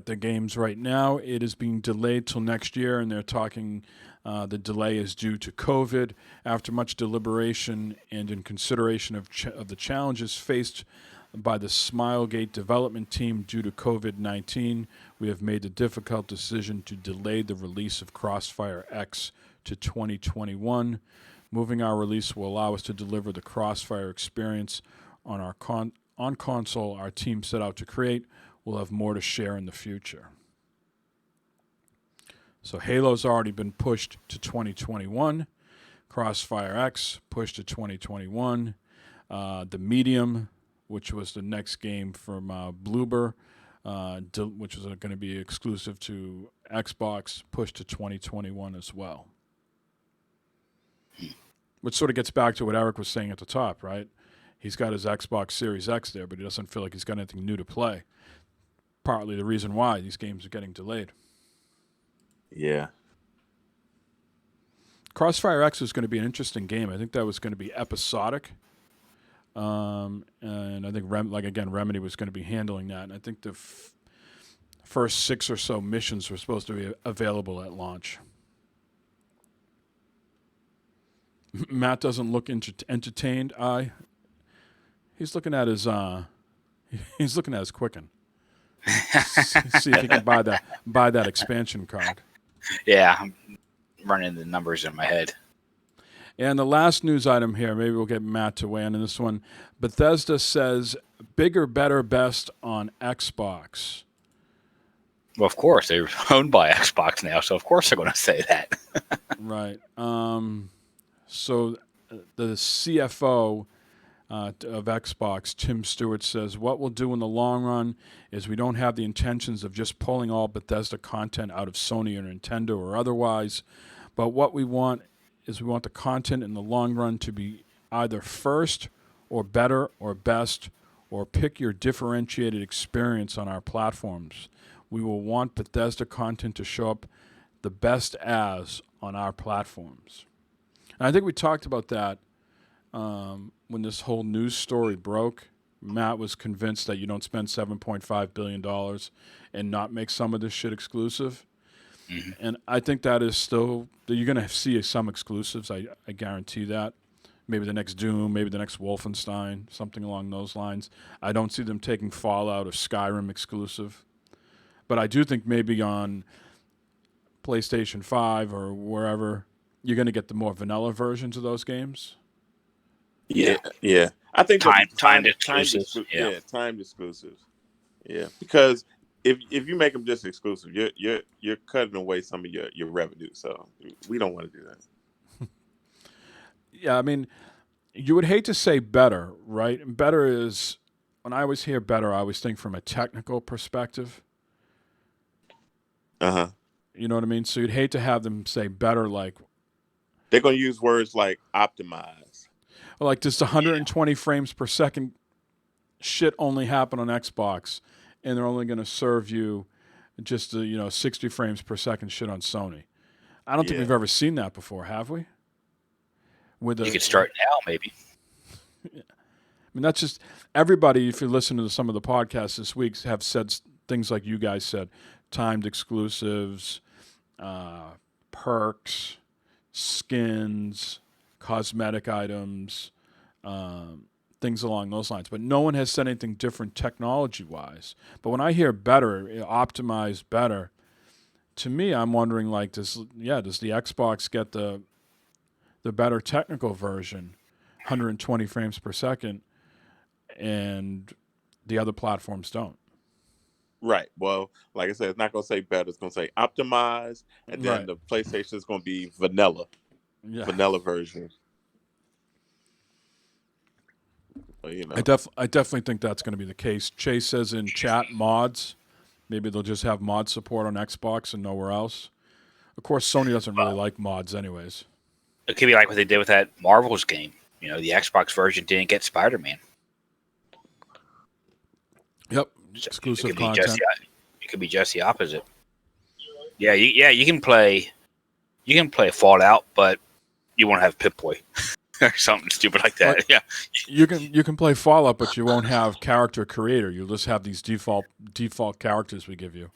the games right now, it is being delayed till next year, and they're talking the delay is due to COVID. After much deliberation and in consideration of the challenges faced by the Smilegate development team due to COVID-19, we have made the difficult decision to delay the release of Crossfire X to 2021. Moving our release will allow us to deliver the Crossfire experience on our on console our team set out to create. We'll have more to share in the future. So Halo's already been pushed to 2021. Crossfire X pushed to 2021. The Medium, which was the next game from Bloober, which was going to be exclusive to Xbox, pushed to 2021 as well. Which sort of gets back to what Eric was saying at the top, right? He's got his Xbox Series X there, but he doesn't feel like he's got anything new to play. Partly the reason why these games are getting delayed. Yeah. Crossfire X is going to be an interesting game. I think that was going to be episodic. And I think, Remedy was going to be handling that. And I think the first 6 or so missions were supposed to be available at launch. Matt doesn't look entertained. He's looking at his Quicken. See if he can buy that expansion card. Yeah, I'm running the numbers in my head. And the last news item here, maybe we'll get Matt to weigh in on this one. Bethesda says bigger, better, best on Xbox. Well, of course, they're owned by Xbox now, so of course they're going to say that. Right. So the CFO of Xbox, Tim Stewart, says, what we'll do in the long run is we don't have the intentions of just pulling all Bethesda content out of Sony or Nintendo or otherwise, but what we want is we want the content in the long run to be either first or better or best, or pick your differentiated experience on our platforms. We will want Bethesda content to show up the best as on our platforms. And I think we talked about that when this whole news story broke. Matt was convinced that you don't spend $7.5 billion and not make some of this shit exclusive. Mm-hmm. And I think that is still, you're going to see some exclusives. I guarantee that. Maybe the next Doom, maybe the next Wolfenstein, something along those lines. I don't see them taking Fallout or Skyrim exclusive. But I do think maybe on PlayStation 5 or wherever, you're going to get the more vanilla versions of those games. Yeah. I think the Timed exclusives. Yeah. timed exclusives. Yeah, because if you make them just exclusive, you're cutting away some of your revenue. So we don't want to do that. Yeah, I mean, you would hate to say better, right? And better is when I always hear better, I always think from a technical perspective. Uh huh. You know what I mean? So you'd hate to have them say better, like, They're gonna use words like optimize. does 120 frames per second shit only happen on Xbox, and they're only going to serve you just 60 frames per second shit on Sony. I don't think we've ever seen that before, have we? You could start now, maybe. I mean, that's just everybody. If you listen to some of the podcasts this week, have said things like you guys said: timed exclusives, perks, skins, cosmetic items, things along those lines. But no one has said anything different technology-wise. But when I hear better, optimized better, to me, I'm wondering like, does the Xbox get the better technical version, 120 frames per second, and the other platforms don't? Right. Well, like I said, it's not gonna say better. It's gonna say optimize, and then the PlayStation is gonna be vanilla version. Well, I definitely think that's going to be the case. Chase says in chat mods. Maybe they'll just have mod support on Xbox and nowhere else. Of course, Sony doesn't really like mods anyways. It could be like what they did with that Marvel's game. The Xbox version didn't get Spider-Man. Yep, exclusive content. It could be just the opposite. Yeah, you can play Fallout, but you won't have Pip-Boy or something stupid like that. Yeah, you can play Fallout, but you won't have character creator. You'll just have these default characters we give you.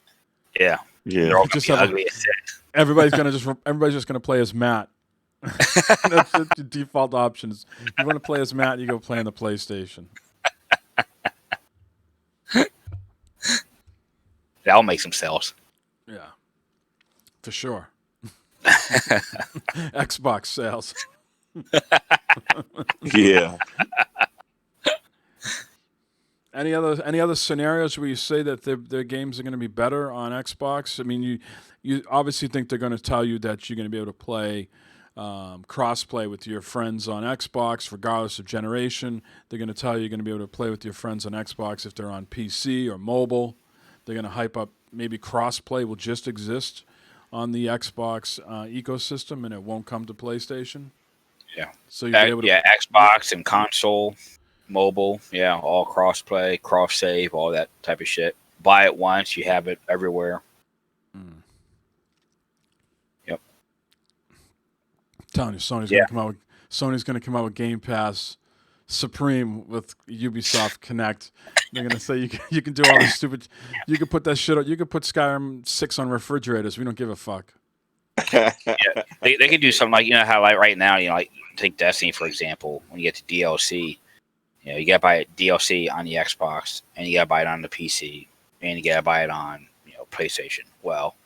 Yeah. Yeah. Everybody's just gonna play as Matt. That's the default options. You want to play as Matt, you go play on the PlayStation. That'll make some sales. Yeah, for sure. Xbox sales. Yeah. Any other scenarios where you say that their games are going to be better on Xbox? I mean, you obviously think they're going to tell you that you're going to be able to play cross-play with your friends on Xbox, regardless of generation. They're going to tell you you're going to be able to play with your friends on Xbox if they're on PC or mobile. They're going to hype up maybe cross-play will just exist on the Xbox ecosystem and it won't come to PlayStation. Yeah. So you'll be able to Xbox and console, mobile, all cross-play, cross-save, all that type of shit. Buy it once, you have it everywhere. Yep. I'm telling you, Sony's going to come out with Game Pass Supreme with Ubisoft Connect. They're going to say you can do all this stupid. You can put that shit. You can put Skyrim 6 on refrigerators. We don't give a fuck. They could do something like how like right now like take Destiny for example. When you get to DLC, you gotta buy DLC on the Xbox and you gotta buy it on the PC and you gotta buy it on PlayStation. Well,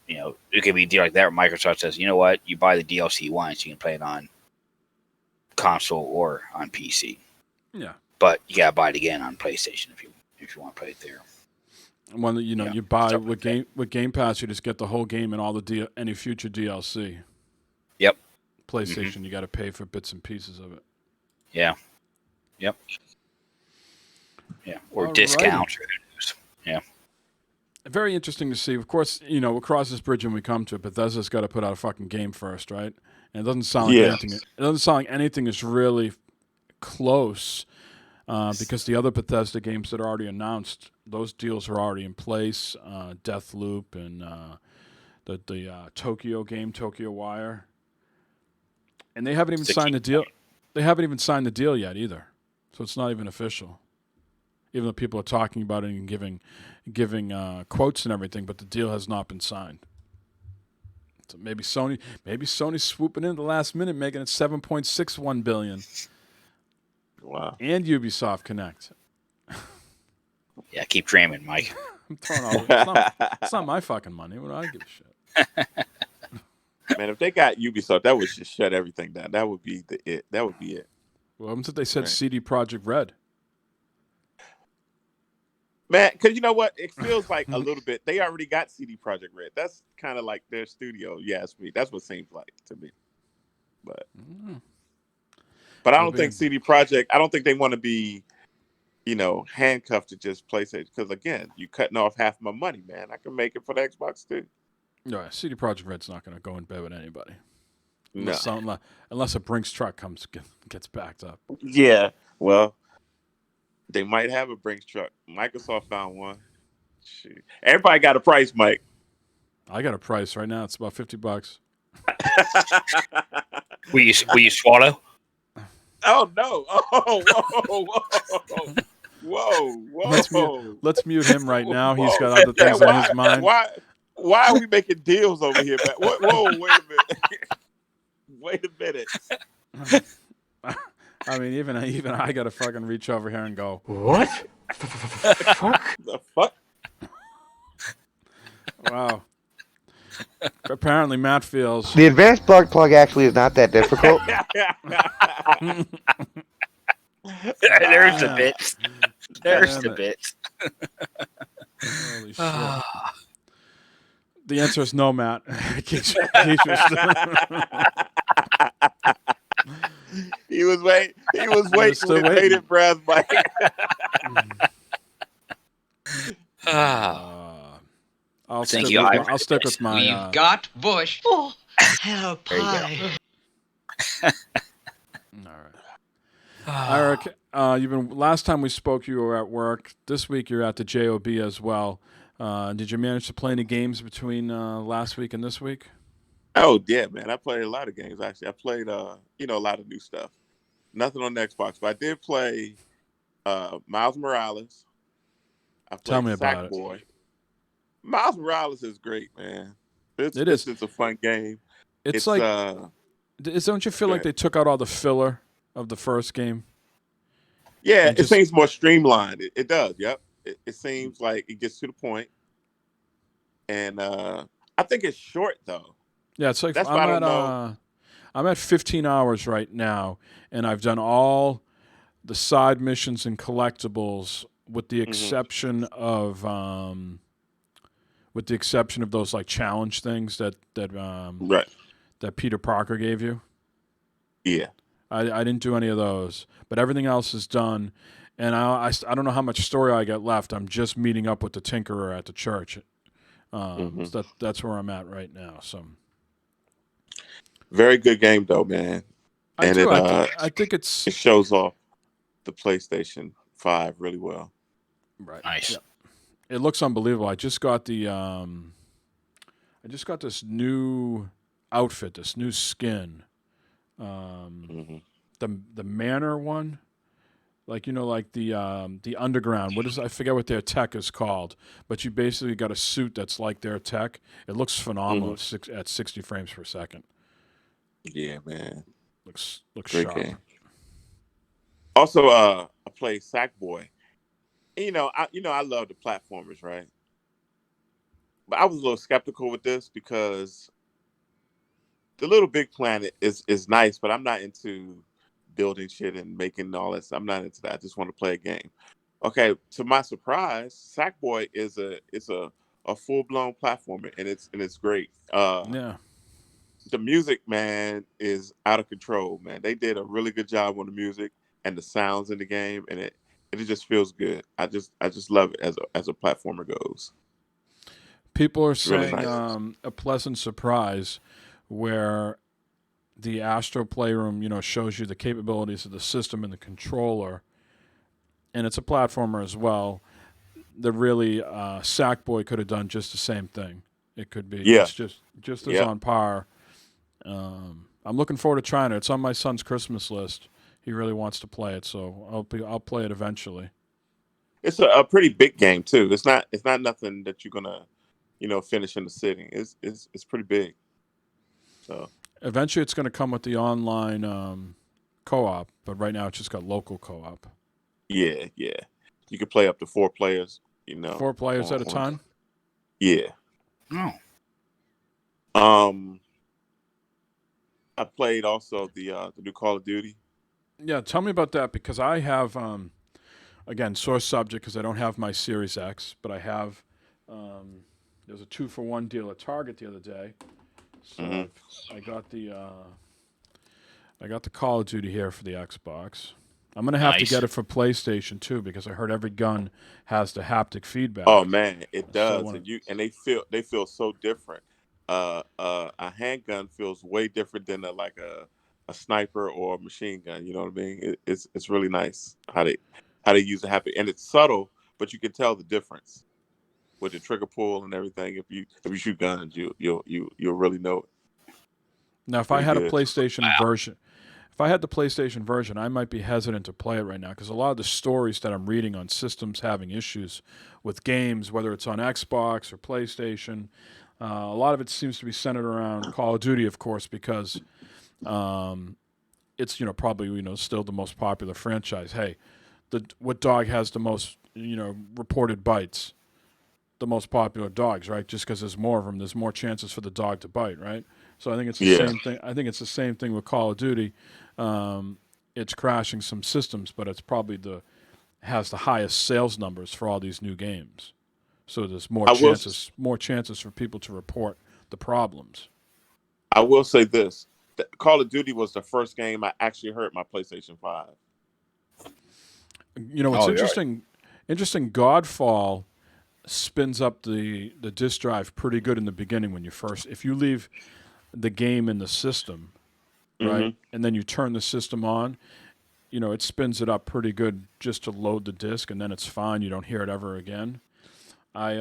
it could be a deal like that where Microsoft says, you know what, you buy the DLC once, you can play it on console or on PC. Yeah. But you gotta buy it again on PlayStation if you want to play it there. One that you buy with Game Pass, you just get the whole game and all the any future DLC. Yep. PlayStation, you got to pay for bits and pieces of it. Yeah. Yep. Yeah. Or discounts. Yeah. Very interesting to see. Of course, we'll cross this bridge when we come to it. Bethesda's got to put out a fucking game first, right? And it doesn't sound like anything. It doesn't sound like anything is really close. Because the other Bethesda games that are already announced, those deals are already in place. Deathloop and the Tokyo game, Tokyo Wire, and they haven't even signed the deal. They haven't even signed the deal yet either, so it's not even official. Even though people are talking about it and giving quotes and everything, but the deal has not been signed. So maybe Sony's swooping in at the last minute, making it $7.61 billion. Wow. And Ubisoft Connect. Yeah, keep dreaming, Mike. I'm throwing all it's not my fucking money. What do I give a shit? Man, if they got Ubisoft, that would just shut everything down. That would be it. Well, until they said Right. CD Project Red. Man, because you know what? It feels like a little bit. They already got CD Project Red. That's kind of like their studio. You ask me. That's what it seems like to me. But I Well, don't think CD Project. I don't think they want to be, handcuffed to just PlayStation. Because again, you cutting off half my money, man. I can make it for the Xbox too. No, CD Project Red's not going to go in bed with anybody. No. Unless a Brinks truck gets backed up. Yeah. Well, they might have a Brinks truck. Microsoft found one. Shoot. Everybody got a price, Mike. I got a price right now. It's about $50. Will you swallow? Oh no! Oh, whoa! Let's mute him right now. He's Whoa. got other things on his mind. Why are we making deals over here, man? Whoa! Wait a minute! Wait a minute! I mean, even I got to fucking reach over here and go, What? The fuck? wow. Apparently, Matt feels. The advanced bug plug actually is not that difficult. There's the bits. There's Damn the it. bits. Holy shit. The answer is no, Matt. He was waiting. He was waiting still with waiting. bated breath, Mike. I'll Thank stick you, with, Ira. I'll stick with my. We've got Bush. Oh, hello, There you go. pie. All right. Eric, you've been. Last time we spoke, you were at work. This week, you're at the JOB as well. Did you manage to play any games between last week and this week? Oh yeah, man! I played a lot of games actually. I played a lot of new stuff. Nothing on the Xbox, but I did play Miles Morales. I played Tell me about it. Sackboy. Miles Morales is great, man. It's a fun game. It's like, don't you feel like they took out all the filler of the first game? Yeah, And it seems more streamlined. It does. Yep. It seems like it gets to the point. And I think it's short though. Yeah, it's like That's why I don't know. I'm at 15 hours right now, and I've done all the side missions and collectibles with the exception of those like challenge things that Right. that Peter Parker gave you. Yeah. I didn't do any of those, but everything else is done. And I don't know how much story I got left. I'm just meeting up with the Tinkerer at the church. So that's where I'm at right now. So Very good game though, man. I think it shows off the PlayStation 5 really well. Right. Nice. Yeah. It looks unbelievable. I just got this new outfit, this new skin. The Manor one. Like the underground. I forget what their tech is called, but you basically got a suit that's like their tech. It looks phenomenal at 60 frames per second. Yeah, man. Looks Great sharp. game. Also, I played Sackboy. And, I love the platformers, right? But I was a little skeptical with this because the Little Big Planet is nice, but I'm not into building shit and making all that stuff. I'm not into that. I just want to play a game. Okay, to my surprise, Sackboy is a full blown platformer, and it's great. Yeah. The music, man, is out of control, man. They did a really good job on the music and the sounds in the game, and it just feels good. I just love it as a platformer goes. People are Really saying nice. a pleasant surprise where the Astro Playroom, shows you the capabilities of the system and the controller, and it's a platformer as well. The really Sackboy could have done just the same thing. It could be just as on par. I'm looking forward to trying it. It's on my son's Christmas list. He really wants to play it, so I'll play it eventually. It's a pretty big game too. It's not nothing that you're gonna, finish in the sitting. It's pretty big. So Eventually, it's going to come with the online co-op, but right now it's just got local co-op. yeah, you can play up to 4 players. 4 players at a time. Yeah. Oh. I played also the new Call of Duty. Yeah, tell me about that because I have, again, sore subject because I don't have my Series X, but I have. There's a 2-for-1 deal at Target the other day, so Hmm. I got the Call of Duty here for the Xbox. I'm gonna have to Nice. get it for PlayStation too because I heard every gun has the haptic Oh feedback. man, it So I does, want and they feel so different. A handgun feels way different than a sniper or a machine gun. You know what I mean? It's really nice how they use the happy, and it's subtle, but you can tell the difference with the trigger pull and everything. If you shoot guns, you'll really know it. now if I Pretty had a good. PlayStation version, if I had the PlayStation version, I might be hesitant to play it right now because a lot of the stories that I'm reading on systems having issues with games, whether it's on Xbox or PlayStation, a lot of it seems to be centered around Call of Duty, of course, because um, it's probably still the most popular franchise. Hey, what dog has the most reported bites? The most popular dogs, right? Just because there's more of them, there's more chances for the dog to bite, right? So I think it's the Yeah, same thing. I think it's the same thing with Call of Duty. Um, it's crashing some systems, but it's probably the has the highest sales numbers for all these new games. So there's I will. more chances for people to report the problems. I will say this: Call of Duty was the first game I actually heard my PlayStation 5. It's Oh, yeah. interesting. Interesting. Godfall spins up the disk drive pretty good in the beginning when you first. If you leave the game in the system, right, Hmm. and then you turn the system on, it spins it up pretty good just to load the disk, and then it's fine. You don't hear it ever again. I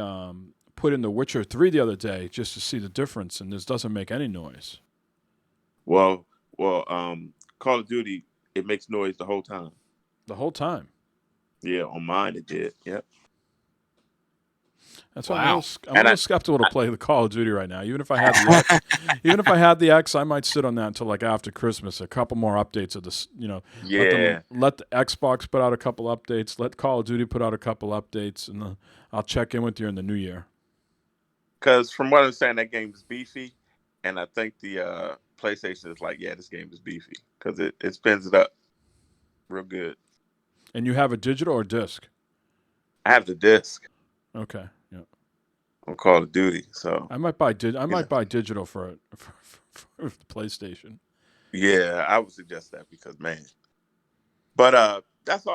put in The Witcher 3 the other day just to see the difference, and this doesn't make any noise Well, Call of Duty, it makes noise the whole time. the whole time. Yeah, on mine it did. Yep. That's why Wow. I'm a And little skeptical to I play the Call of Duty right now. Even if I had the X, even if I had the X, I might sit on that until like after Christmas. A couple more updates of this, yeah, let the Xbox put out a couple updates. Let Call of Duty put out a couple updates, and I'll check in with you in the new year. because from what I'm saying, that game is beefy, and I think the PlayStation is like, yeah, this game is beefy because it spins it up real good. And you have a digital or disc? I have the disc Okay, yeah. on Call of Duty, so I might buy I you know, might buy digital for it for the PlayStation. yeah, I would suggest that because man, but that's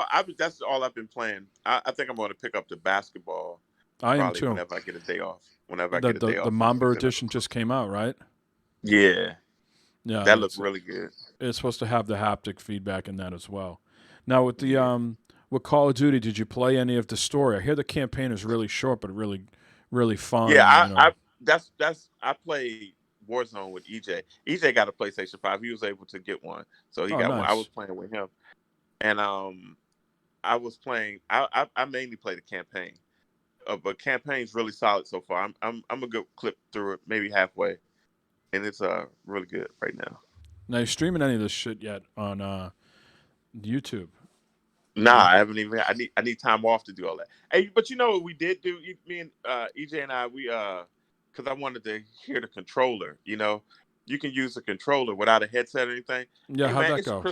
all I've been playing. I think I'm going to pick up the basketball I am probably too. whenever I get a day off. Whenever I The get a the day the off, Mamba pick that up. edition just came out, right? Yeah, Yeah, that looked really good. it's supposed to have the haptic feedback in that as well. Now with the Yeah. with Call of Duty, did you play any of the story? I hear the campaign is really short, but really Yeah, fun. I played Warzone with EJ. EJ got a PlayStation 5. He was able to get one, so he Oh, got one. I was nice. playing with him, and I was playing. I mainly play the campaign, but campaign's really solid so far. I'm a good clip through it, maybe halfway, and it's really good right now. Now you streaming any of this shit yet on YouTube? Nah, No. I haven't even. I need time off to do all that. Hey, but you know what we did do? Me and EJ and I, we because I wanted to hear the controller. You can use the controller without a headset or anything. Yeah, Hey how'd man, that it's go?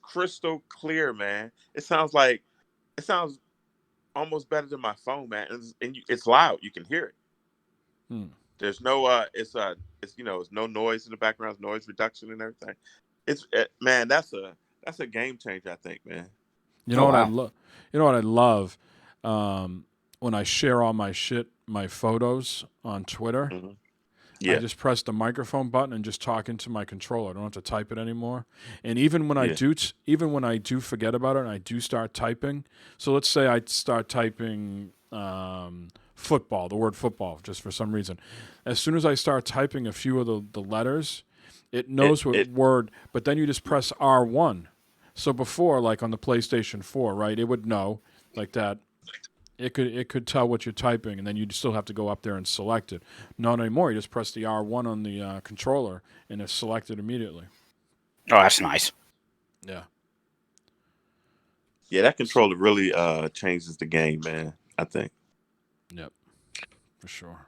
crystal clear, man. It sounds almost better than my phone, man. It's loud. You can hear it. Hmm. There's no it's no noise in the background, noise reduction and everything. Man, that's a game changer, I think, man. You know Oh, what I wow. love? You know what I love? When I share all my shit, my photos on Twitter. Hmm. I Yeah, just press the microphone button and just talk into my controller. I don't have to type it anymore. And even when yeah, even when I do forget about it and I do start typing, so let's say I start typing football, the word football, just for some reason. As soon as I start typing a few of the letters, it it knows what it word. But then you just press R1. So before, like on the PlayStation 4, right, it would know like that. It could tell what you're typing, and then you'd still have to go up there and select it. Not anymore. You just press the R1 on the controller, and it's selected immediately. Oh, that's nice. Yeah. Yeah, that controller really changes the game, man. I think. Yep. For sure.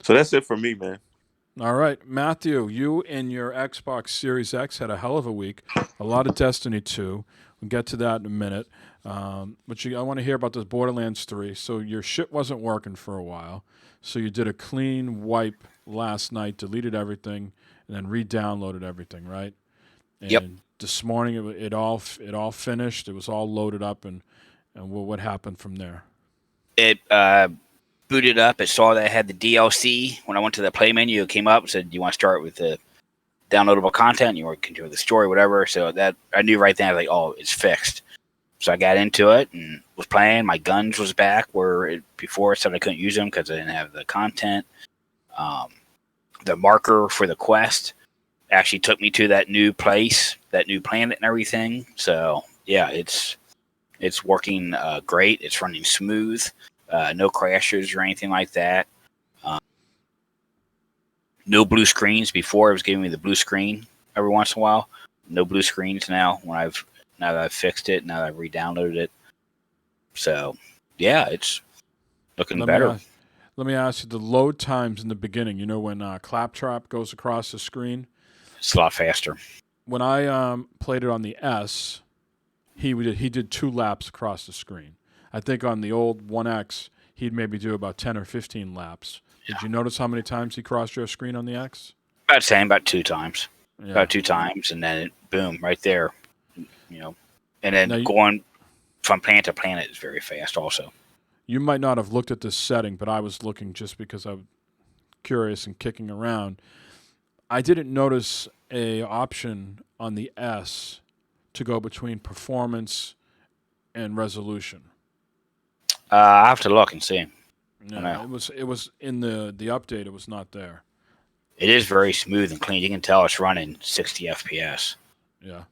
So that's it for me, man. All right, Matthew, you and your Xbox Series X had a hell of a week. A lot of Destiny 2. We'll get to that in a minute. I want to hear about this Borderlands 3. So your shit wasn't working for a while. So you did a clean wipe last night, deleted everything, and then re-downloaded everything, right? And Yep. this morning it all finished. It was all loaded up, and what happened from there? It booted up. It saw that I had the DLC. When I went to the play menu, it came up and said, "Do you want to start with the downloadable content? You want to continue the story, whatever." So that I knew right then. I was like, "Oh, it's fixed." So I got into it and was playing. My guns was back where before it said I couldn't use them because I didn't have the content. The marker for the quest actually took me to that new place, that new planet, and everything. So yeah, it's working great. It's running smooth. No crashes or anything like that. No blue screens. Before it was giving me the blue screen every once in a while. No blue screens now. Now that I've fixed it, now that I've re-downloaded it. So yeah, it's looking better. Let me ask you the load times in the beginning. You know when Claptrap goes across the screen. It's a lot faster. When I played it on the S, he did 2 laps across the screen. I think on the old 1X, he'd maybe do about 10 or 15 laps. Did you notice how many times he crossed your screen on the X? About the same, about 2 times. Yeah. About 2 times, and then boom, right there. And then Now going from planet to planet is very fast also. You might not have looked at this setting, but I was looking just because I'm curious and kicking around. I didn't notice a option on the S to go between performance and resolution. I have to look and see. Yeah, it was in the update. It was not there. It is very smooth and clean. You can tell it's running 60 FPS. Yeah,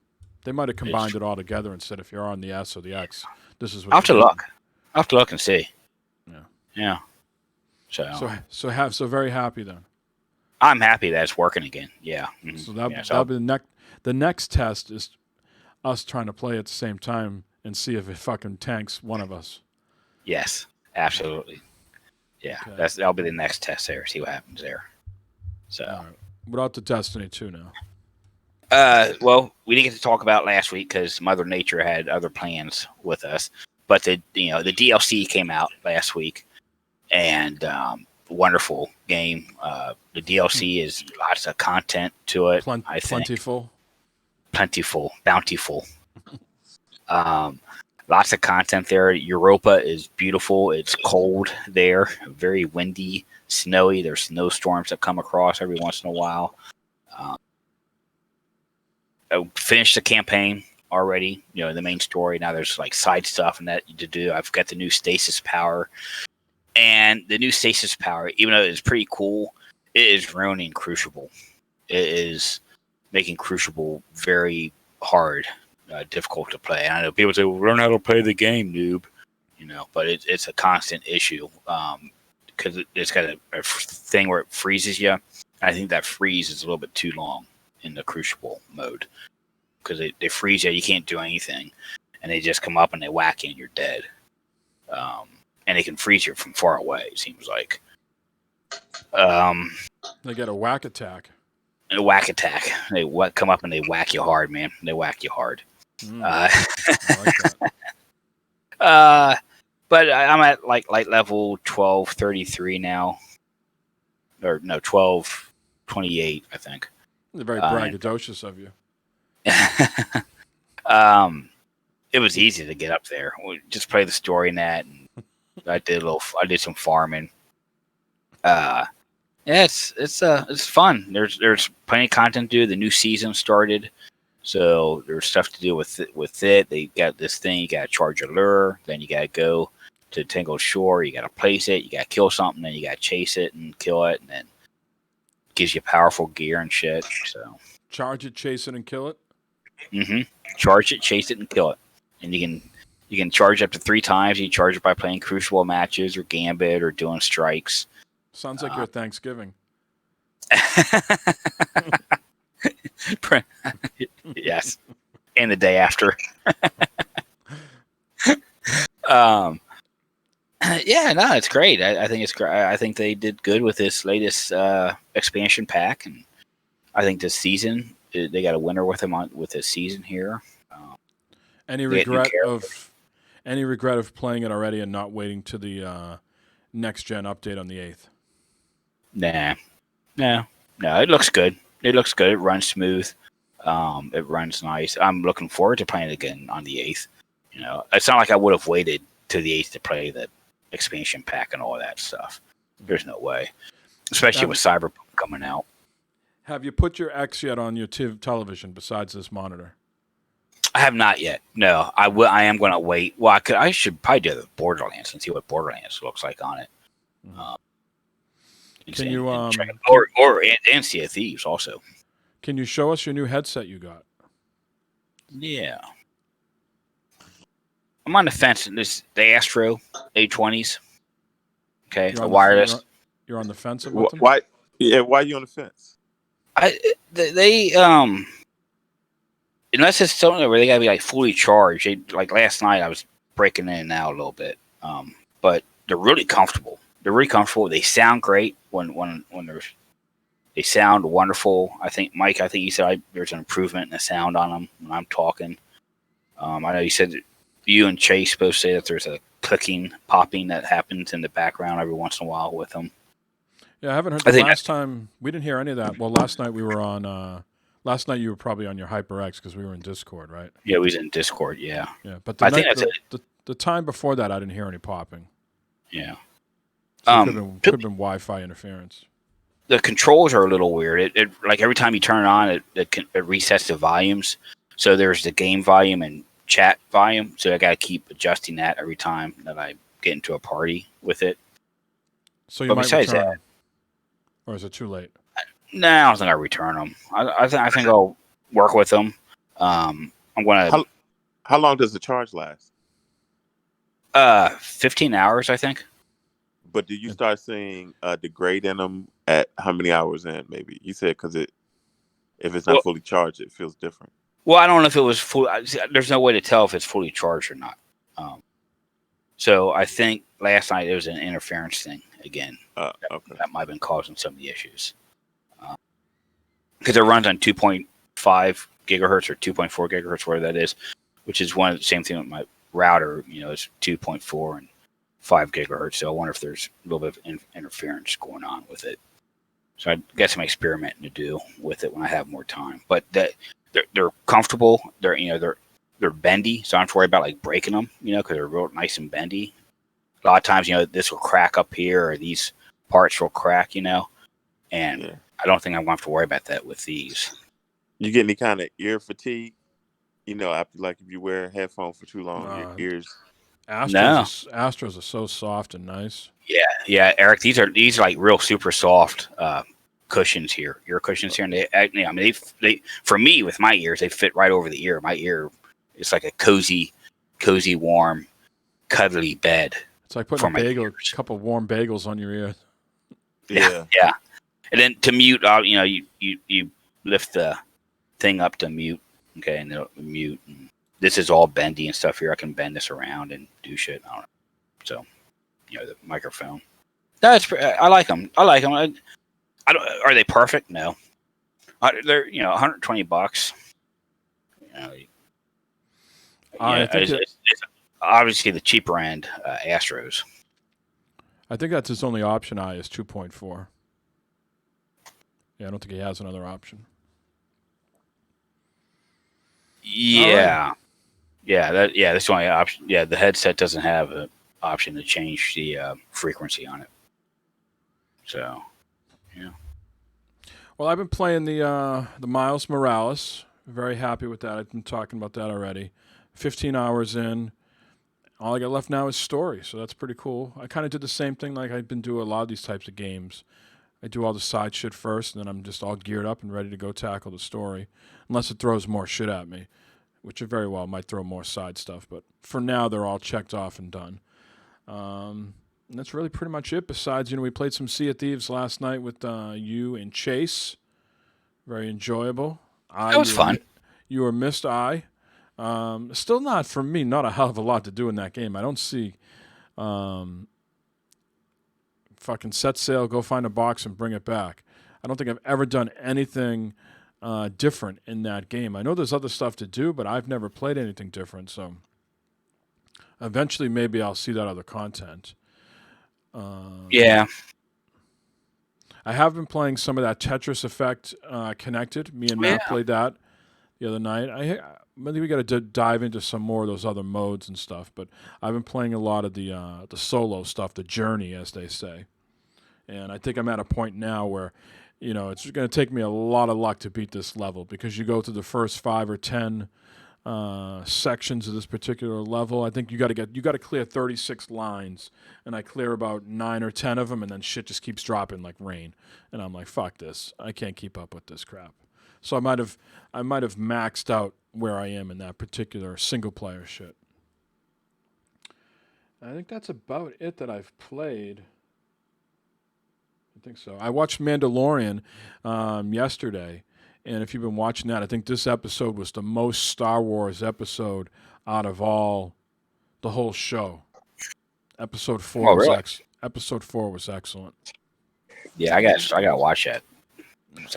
they might have combined it all together and said if you're on the S or the X, this is what. I'll have to look and see. Yeah. So very happy then. I'm happy that it's working again. Yeah. Mm-hmm. So that'll be the next test is us trying to play at the same time and see if it fucking tanks one of us. Yes, absolutely. Yeah, Okay. that'll be the next test there. See what happens there. So, All right. Without the Destiny 2 now. well, we didn't get to talk about last week because Mother Nature had other plans with us. But the DLC came out last week, and wonderful game. The DLC is lots of content to it. I think Plentiful. bountiful. Lots of content there. Europa is beautiful. It's cold there, very windy, snowy. There's snowstorms that come across every once in a while. I finished the campaign already, the main story. Now there's like side stuff and that to do. I've got the new stasis power. And the new stasis power, even though it's pretty cool, it is ruining Crucible. It is making Crucible very hard. Difficult to play. And I know people say, "Well, learn how to play the game, noob." But it's a constant issue because it's got a thing where it freezes you. I think that freeze is a little bit too long in the Crucible mode because they freeze you. You can't do anything, and they just come up and they whack you and you're dead. And they can freeze you from far away. It seems like. They got a whack attack. A whack attack. They come up and they whack you hard, man. They whack you hard. I like that. But I'm at like light level 1233 now, or no, 1228, I think. They're very braggadocious of you. It was easy to get up there. We just play the story in that, and I did some farming. Yeah, it's fun. There's plenty of content to do. The new season started. So there's stuff to do with it. They got this thing. You got to charge a lure. Then you got to go to Tangled Shore. You got to place it. You got to kill something. Then you got to chase it and kill it. And then it gives you powerful gear and shit. So charge it, chase it, and kill it. Mm-hmm. Charge it, chase it, and kill it. And you can charge up to 3 times. You charge it by playing Crucible matches or Gambit or doing strikes. Sounds like your Thanksgiving. Yes, and the day after. Yeah, no, it's great. I think it's great. I think they did good with this latest expansion pack, and I think this season they got a winner with them with this season here. Um, Any they get new regret characters. of playing it already and not waiting to the next gen update on the 8th? Nah, no, no. It looks good. It looks good. It runs smooth. It runs nice. I'm looking forward to playing it again on the 8th. You know, it's not like I would have waited to the 8th to play the expansion pack and all that stuff. There's no way, especially with Cyberpunk coming out. Have you put your X yet on your television besides this monitor? I have not yet. No, I will. I am going to wait. Well, I should probably do the Borderlands and see what Borderlands looks like on it. Can you check it. or and Sea of Thieves also? Can you show us your new headset you got? Yeah, I'm on the fence. This the Astro A20s. Okay, You're a on wireless. You're on the fence about them? Why? Yeah, why are you on the fence? They unless it's something where they gotta be like fully charged. Like last night, I was breaking in and out a little bit. But they're really comfortable. They're really comfortable. They sound great when they sound wonderful. I think Mike. I think you said there's an improvement in the sound on them when I'm talking. I know you said that you and Chase both say that there's a clicking, popping that happens in the background every once in a while with them. Yeah, I haven't heard. Last time we didn't hear any of that. Well, last night we were on. Last night you were probably on your HyperX because we were in Discord, right? Yeah, we was in Discord. Yeah. Yeah, but I think that's it. The time before that, I didn't hear any popping. Yeah. So it could have been Wi-Fi interference. The controls are a little weird. It like every time you turn it on, it resets the volumes. So there's the game volume and chat volume. So I got to keep adjusting that every time that I get into a party with it. So you might return, or is it too late? No, I don't think I'll return them. I think I'll work with them. I'm gonna. How long does the charge last? 15 hours, I think. But do you start seeing degrade in them at how many hours in? Maybe you said because if it's not fully charged, it feels different. Well, I don't know if it was full. There's no way to tell if it's fully charged or not. So I think last night it was an interference thing again. Okay. That might have been causing some of the issues. Because it runs on 2.5 gigahertz or 2.4 gigahertz, whatever that is, which is one of the same thing with my router. You know, it's 2.4 and 5 gigahertz. So I wonder if there's a little bit of interference going on with it. So I got some experimenting to do with it when I have more time. But they're comfortable. They're bendy, so I don't have to worry about like breaking them. Because they're real nice and bendy. A lot of times, this will crack up here, or these parts will crack. And yeah. I don't think I'm going to have to worry about that with these. You get any kind of ear fatigue? After like if you wear a headphone for too long, your ears. Astros are so soft and nice. Yeah, Eric. These are like real super soft cushions here, ear cushions here, and they for me with my ears, they fit right over the ear. My ear, it's like a cozy, warm, cuddly bed. It's like putting a couple warm bagels on your ear. Yeah. And then to mute, you lift the thing up to mute, okay, and it'll mute. And this is all bendy and stuff here. I can bend this around and do shit. I don't know. So, the microphone. That's I like them. I don't. Are they perfect? No. They're $120. It's obviously the cheaper end Astros. I think that's his only option. Is 2.4. Yeah, I don't think he has another option. Yeah. Right. That's the only option. Yeah, the headset doesn't have an option to change the frequency on it. So, yeah. Well, I've been playing the Miles Morales. Very happy with that. I've been talking about that already. 15 hours in. All I got left now is story, so that's pretty cool. I kind of did the same thing like I've been doing a lot of these types of games. I do all the side shit first, and then I'm just all geared up and ready to go tackle the story. Unless it throws more shit at me, which it very well might throw more side stuff. But for now, they're all checked off and done. And that's really pretty much it. Besides, we played some Sea of Thieves last night with you and Chase. Very enjoyable. That was fun. You were Missed Eye. Still not, for me, not a hell of a lot to do in that game. I don't see fucking set sail, go find a box, and bring it back. I don't think I've ever done anything different in that game. I know there's other stuff to do, but I've never played anything different. So eventually, maybe I'll see that other content. Yeah. I have been playing some of that Tetris Effect Connected. Me and Matt played that the other night. I think we got to dive into some more of those other modes and stuff. But I've been playing a lot of the solo stuff, the journey, as they say. And I think I'm at a point now where, it's going to take me a lot of luck to beat this level because you go through the first 5 or 10 sections of this particular level. I think you got to clear 36 lines, and I clear about 9 or 10 of them, and then shit just keeps dropping like rain. And I'm like, fuck this, I can't keep up with this crap. So I might have maxed out where I am in that particular single player shit. I think that's about it that I've played. I think so. I watched Mandalorian yesterday, and if you've been watching that, I think this episode was the most Star Wars episode out of the whole show. Episode 4 Episode 4 was excellent. Yeah, I got to watch that.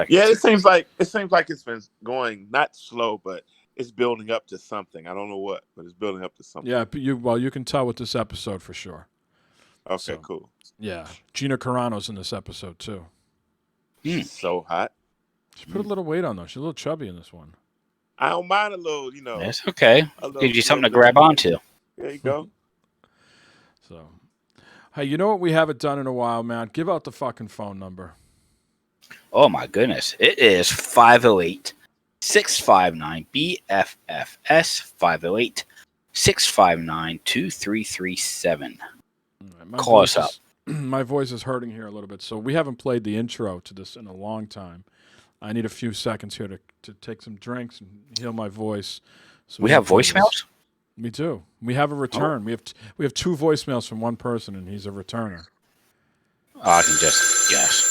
Yeah, it seems like it's been going not slow, but it's building up to something. I don't know what, but it's building up to something. Yeah, you can tell with this episode for sure. Okay, cool. Yeah, Gina Carano's in this episode too. She's so hot. She put a little weight on though. She's a little chubby in this one. I don't mind a little, That's okay. Gives you something to grab onto. There you go. So, hey, you know what we haven't done in a while, Matt? Give out the fucking phone number. Oh my goodness. It is 508-659-BFFS, 508-659-2337. Call us up. My voice is hurting here a little bit, so we haven't played the intro to this in a long time. I need a few seconds here to take some drinks and heal my voice. So we have voicemails? We do. We have a return. We have 2 voicemails from one person, and he's a returner. Oh, I can just guess.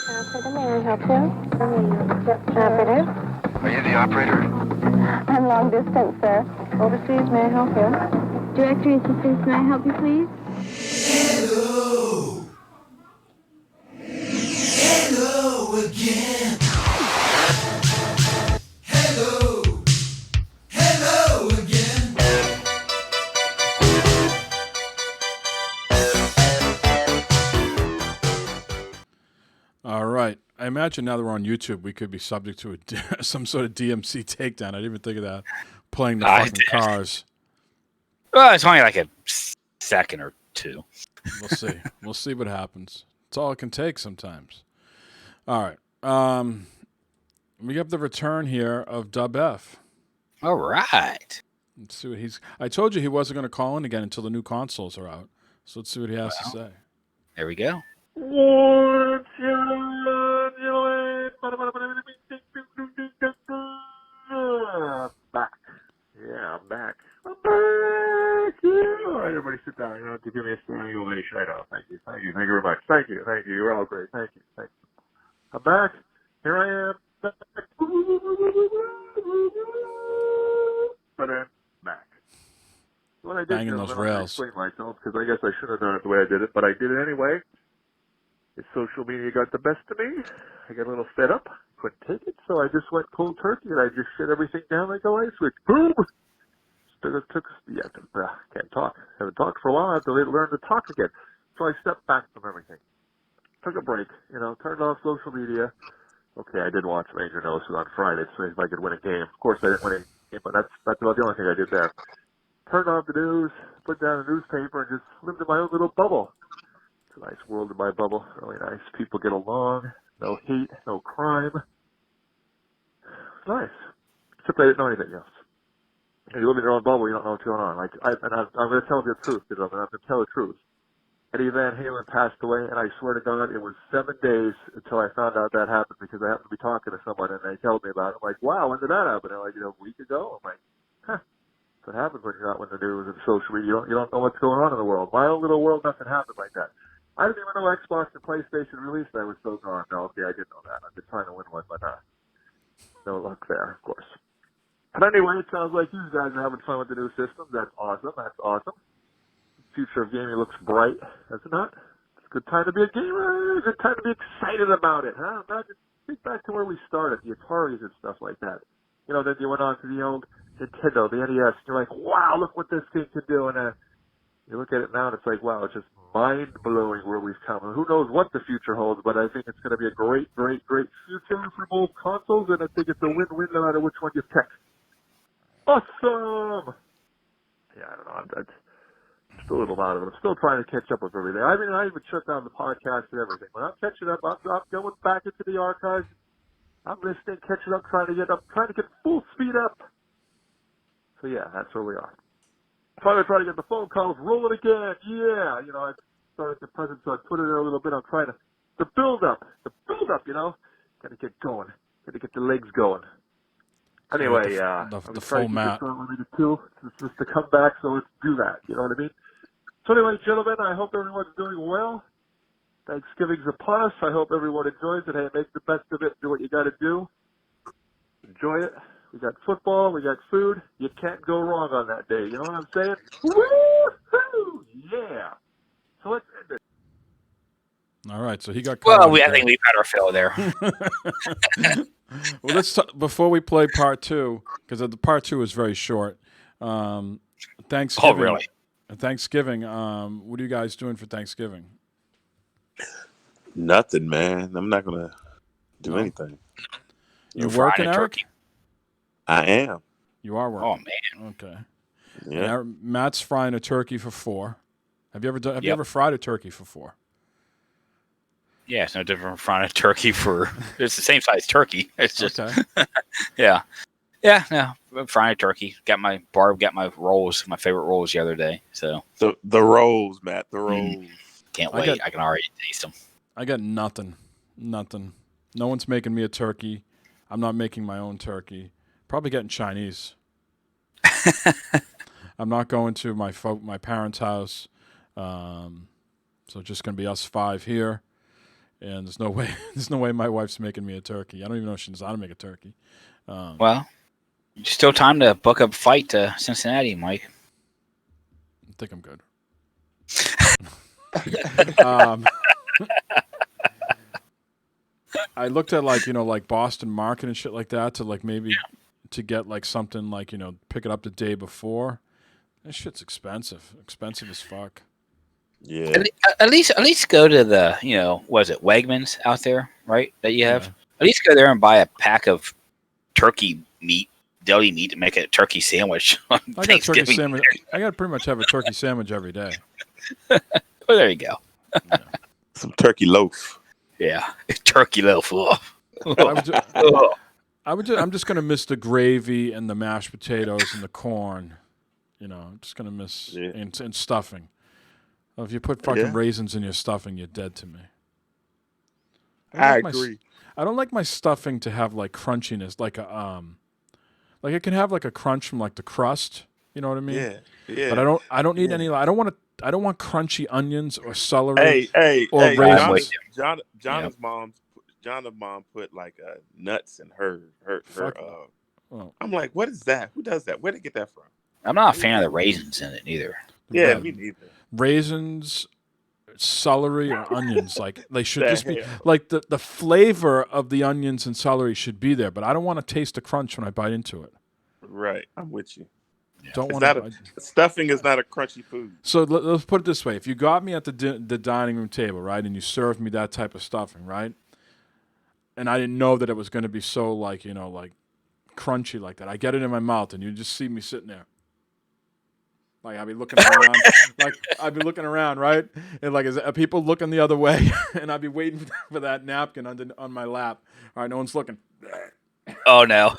Operator, may I help you? Operator? Are you the operator? I'm long distance, sir. Overseas, may I help you? Directory assistance, may I help you, please? Hello. Hello again. Hello. Hello again. All right. I imagine now that we're on YouTube, we could be subject to some sort of DMC takedown. I didn't even think of that. Playing the fucking cars. Well, it's only like a second or two. We'll see. We'll see what happens. It's all it can take sometimes. All right. We have the return here of Dub F. All right. Let's see what I told you he wasn't going to call in again until the new consoles are out. So let's see what he has to say. There we go. Back. Yeah, I'm back. I'm back. Yeah. All right, everybody sit down. You don't have to give me a standing ovation. I know. Thank you. Thank you. Thank you very much. Thank you. Thank you. You're all great. Thank you. Thank you. I'm back. Here I am. Back. But I'm back. What I did, Banging those rails. I explained myself because I guess I should have done it the way I did it, but I did it anyway. Social media got the best of me. I got a little fed up. Couldn't take it, so I just went cold turkey and I just shit everything down like a light switch. Boom! Can't talk. Haven't talked for a while. I have to learn to talk again. So I stepped back from everything. Took a break, turned off social media. Okay, I did watch Major Notices on Friday to see if I could win a game. Of course, I didn't win a game, but that's about the only thing I did there. Turned off the news, put down a newspaper, and just lived in my own little bubble. It's a nice world in my bubble. Really nice. People get along. No hate. No crime. It's nice. Except I didn't know anything else. When you live in your own bubble, you don't know what's going on. I'm going to tell you the truth, because I'm going to tell the truth. Eddie Van Halen passed away, and I swear to God, it was 7 days until I found out that happened, because I happened to be talking to someone, and they told me about it. I'm like, wow, when did that happen? They're like, a week ago? I'm like, huh. What happens when you're not in the news and social media? You don't know what's going on in the world. My own little world, nothing happened like that. I didn't even know Xbox and PlayStation released. I was so gone. No, okay, I didn't know that. I've been trying to win one, but no luck there, of course. But anyway, it sounds like you guys are having fun with the new systems. That's awesome. That's awesome. future of gaming looks bright, does it not? It's a good time to be a gamer. It's a good time to be excited about it, huh? Imagine, think back to where we started, the Ataris and stuff like that. You know, then you went on to the old Nintendo, the NES, and you're like, wow, look what this thing can do. And you look at it now, and it's like, wow, it's just mind-blowing where we've come. And who knows what the future holds, but I think it's going to be a great, great, great future for both consoles, and I think it's a win-win no matter which one you pick. Awesome! Yeah, I don't know. I'm still a little out of it. I'm still trying to catch up with everything. I mean, I even shut down the podcast and everything. But I'm catching up. I'm going back into the archives. I'm listening, catching up, trying to get full speed up. So yeah, that's where we are. Trying to get the phone calls rolling again. Yeah, you know, I started the present, so I put it there a little bit. I'm trying to build up, you know. Got to get going. Got to get the legs going. Anyway, the full map. Just to come back, so let's do that. You know what I mean? So anyway, gentlemen, I hope everyone's doing well. Thanksgiving's upon us. I hope everyone enjoys it. Hey, make the best of it. Do what you got to do. Enjoy it. We got football. We got food. You can't go wrong on that day. You know what I'm saying? Woo-hoo! Yeah. So let's end it. All right, so he got. Well, I think we've had our fill there. Well, let's before we play part 2, because the part 2 is very short. Thanksgiving. Oh, really? Thanksgiving. What are you guys doing for Thanksgiving? Nothing, man. I'm not gonna do anything. You working, Eric? Turkey. I am. You are working. Oh man. Okay. Yeah. Matt's frying a turkey for 4. Have you ever fried a turkey for 4? Yeah, it's no different from frying a turkey for. It's the same size turkey. It's just. Okay. Yeah. No. I'm frying a turkey. Got my rolls, my favorite rolls the other day. So. The rolls, Matt. The rolls. Can't wait. I can already taste them. I got nothing. No one's making me a turkey. I'm not making my own turkey. Probably getting Chinese. I'm not going to my parents' house. So it's just going to be us 5 here. And there's no way my wife's making me a turkey. I don't even know if she knows how to make a turkey. Well, still time to book a flight to Cincinnati, Mike. I think I'm good. I looked at like Boston Market and shit like that to maybe to get something pick it up the day before. That shit's expensive as fuck. Yeah. At least go to the was it Wegmans out there, right? That you have. Yeah. At least go there and buy a pack of turkey meat, deli meat, to make a turkey sandwich on Thanksgiving. Turkey sandwich. I got to pretty much have a turkey sandwich every day. Well, there you go. Some turkey loaf. Yeah, turkey loaf. I'm just gonna miss the gravy and the mashed potatoes and the corn. I'm just gonna miss and stuffing. If you put fucking raisins in your stuffing, you're dead to me. I agree. I don't like my stuffing to have crunchiness, like it can have a crunch from the crust. You know what I mean? Yeah. But I don't need any. I don't want crunchy onions or celery. Or raisins. Jonna's mom put nuts in her. I'm like, what is that? Who does that? Where did they get that from? I'm not a fan of the raisins in it either. Yeah, me neither. Raisins, celery, or onions. They should just be the flavor of the onions and celery should be there, but I don't want to taste the crunch when I bite into it. Right, I'm with you. Yeah. Stuffing is not a crunchy food. So let's put it this way: if you got me at the dining room table, right, and you served me that type of stuffing, right, and I didn't know that it was going to be so crunchy like that, I get it in my mouth, and you just see me sitting there. I'd be looking around, right? And are people looking the other way? And I'd be waiting for that napkin on my lap. All right, no one's looking. Oh no!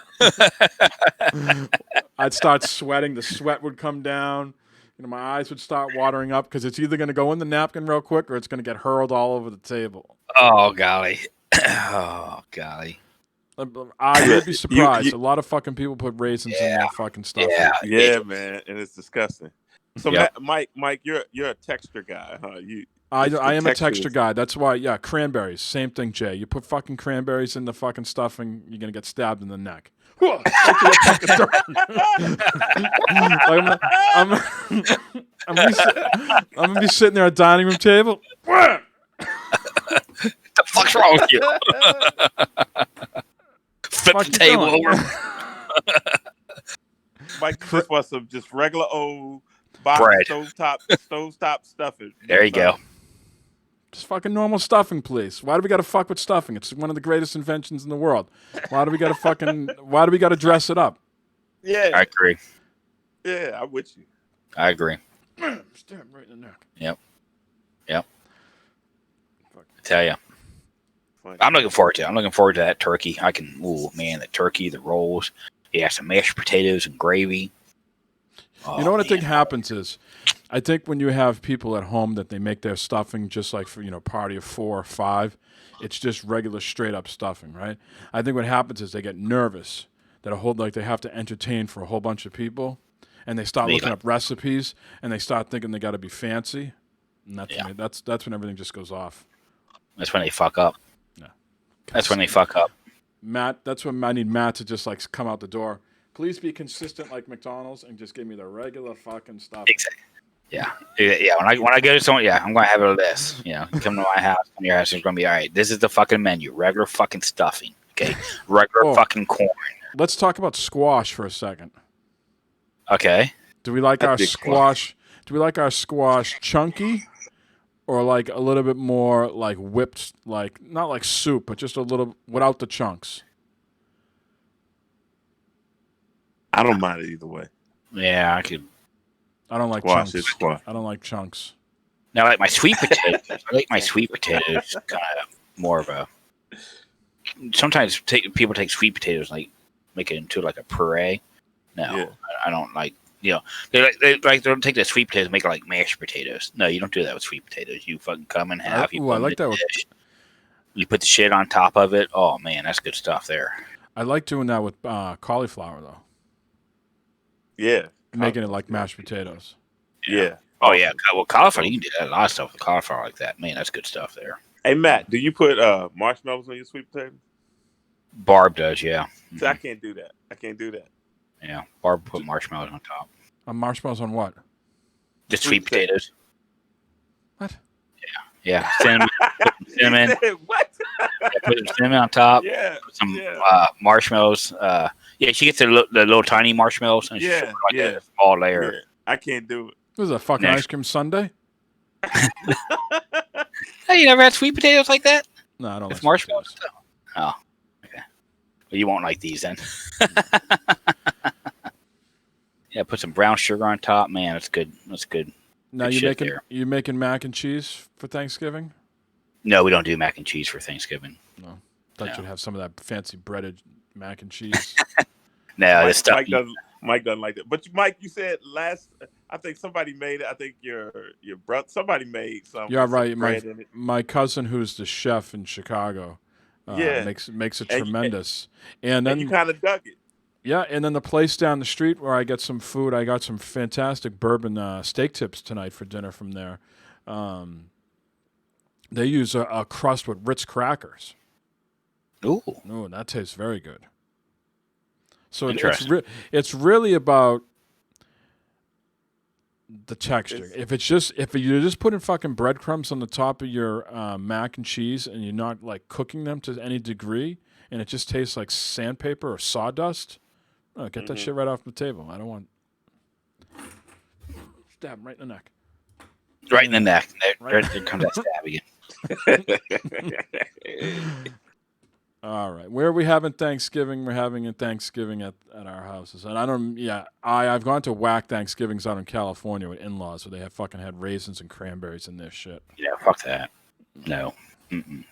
I'd start sweating. The sweat would come down. My eyes would start watering up because it's either going to go in the napkin real quick or it's going to get hurled all over the table. Oh golly! Oh golly! I would be surprised. A lot of fucking people put raisins in their fucking stuff. Yeah, man, and it's disgusting. So Mike, you're a texture guy, huh? I It's the am a texture. texture guy. That's why, yeah, cranberries. Same thing, Jay. You put fucking cranberries in the fucking stuffing, you're going to get stabbed in the neck. Like I'm going to be sitting there at a dining room table. What the fuck's wrong with you? Flip Fuck the you table doing? over. Mike, you just want some just regular old Bread. stovetop stuffing. There you go. Just fucking normal stuffing, please. Why do we got to fuck with stuffing? It's one of the greatest inventions in the world. Why do we got to dress it up? Yeah. I agree. Yeah, I'm with you. I agree. Stab right in the neck. Yep. I tell you. I'm looking forward to it. I'm looking forward to that turkey. The turkey, the rolls. Yeah, some mashed potatoes and gravy. You know what I think happens is, I think when you have people at home that they make their stuffing just like for, party of 4 or 5, it's just regular straight up stuffing, right? I think what happens is they get nervous that they have to entertain for a whole bunch of people, and they start looking up recipes, and they start thinking they got to be fancy, and that's when everything just goes off. That's when they fuck up. Yeah. That's when they fuck up. Matt, that's when I need Matt to just like come out the door. Please be consistent like McDonald's and just give me the regular fucking stuff. Exactly. Yeah. When I go to someone, I'm going to have a list. Come to my house, come to your house, it's going to be all right. This is the fucking menu. Regular fucking stuffing. Okay. Regular fucking corn. Let's talk about squash for a second. Okay. Do we like our squash? Do we like our squash chunky, or like a little bit more like whipped, like not like soup, but just a little without the chunks? I don't mind it either way. Yeah, I could. I don't like Squash chunks. is squash. I don't like chunks. Now, like my sweet potatoes, I like my sweet potatoes kind of more of a. Sometimes people take sweet potatoes like make it into like a puree. No, I don't like. They don't take the sweet potatoes and make it like mashed potatoes. No, you don't do that with sweet potatoes. You fucking come in half. I like that. You put the shit on top of it. Oh man, that's good stuff there. I like doing that with cauliflower though. Yeah, making it like mashed potatoes. Yeah. Oh yeah. Well, cauliflower, you can do that. A lot of stuff with cauliflower like that. Man, that's good stuff there. Hey Matt, do you put marshmallows on your sweet potatoes? Barb does, yeah. See, I can't do that. Yeah, Barb put marshmallows on top. Marshmallows on what? Just sweet potatoes. What? Yeah. Cinnamon. What? Put some cinnamon on top. Yeah. Put some marshmallows. She gets the little tiny marshmallows. And a small layer. Yeah. I can't do it. What is that, fucking ice cream sundae? Hey, you never had sweet potatoes like that? No, I don't like marshmallows. Oh, okay. Well, you won't like these then. Yeah, put some brown sugar on top. Man, that's good. That's good. Now you making mac and cheese for Thanksgiving? No, we don't do mac and cheese for Thanksgiving. No, thought you'd have some of that fancy breaded mac and cheese. No, this stuff. Mike doesn't like that. But Mike, you said I think somebody made it. I think your brother, somebody made some. Yeah, right. My cousin, who's the chef in Chicago, makes it tremendous. And then you kind of dug it. Yeah, and then the place down the street where I get some food, I got some fantastic bourbon steak tips tonight for dinner from there. They use a crust with Ritz crackers. Ooh, that tastes very good. So it's really about the texture. If you're just putting fucking breadcrumbs on the top of your mac and cheese and you're not like cooking them to any degree, and it just tastes like sandpaper or sawdust, get that shit right off the table. I don't want stab him right in the neck. Right in the neck. There comes that stab again. All right. Where are we having Thanksgiving? We're having a Thanksgiving at our houses. And I've gone to whack Thanksgivings out in California with in-laws where they have fucking had raisins and cranberries in their shit. Yeah, fuck that. No. Mm-mm.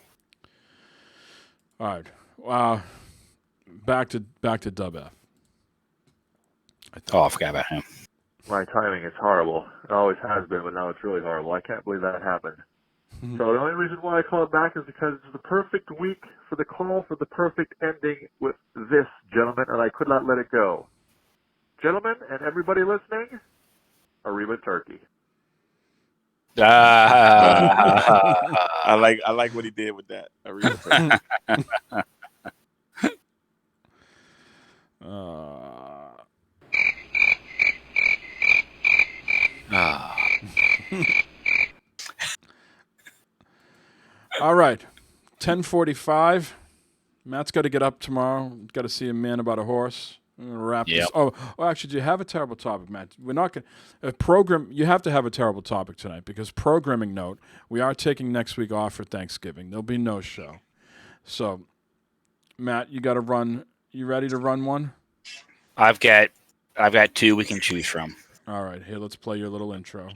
All right. Back to Dub F. I forgot about him. My timing is horrible. It always has been, but now it's really horrible. I can't believe that happened. So the only reason why I called back is because it's the perfect week for the call for the perfect ending with this, gentlemen, and I could not let it go. Gentlemen, and everybody listening, Arriba Turkey. I like what he did with that. I really appreciate All right, 10:45. Matt's got to get up tomorrow. Got to see a man about a horse. I'm gonna wrap this. Yep. Oh, actually, do you have a terrible topic, Matt? We're not going to program. You have to have a terrible topic tonight because programming note. We are taking next week off for Thanksgiving. There'll be no show. So, Matt, you got to run. You ready to run one? I've got two we can choose from. All right, here. Let's play your little intro.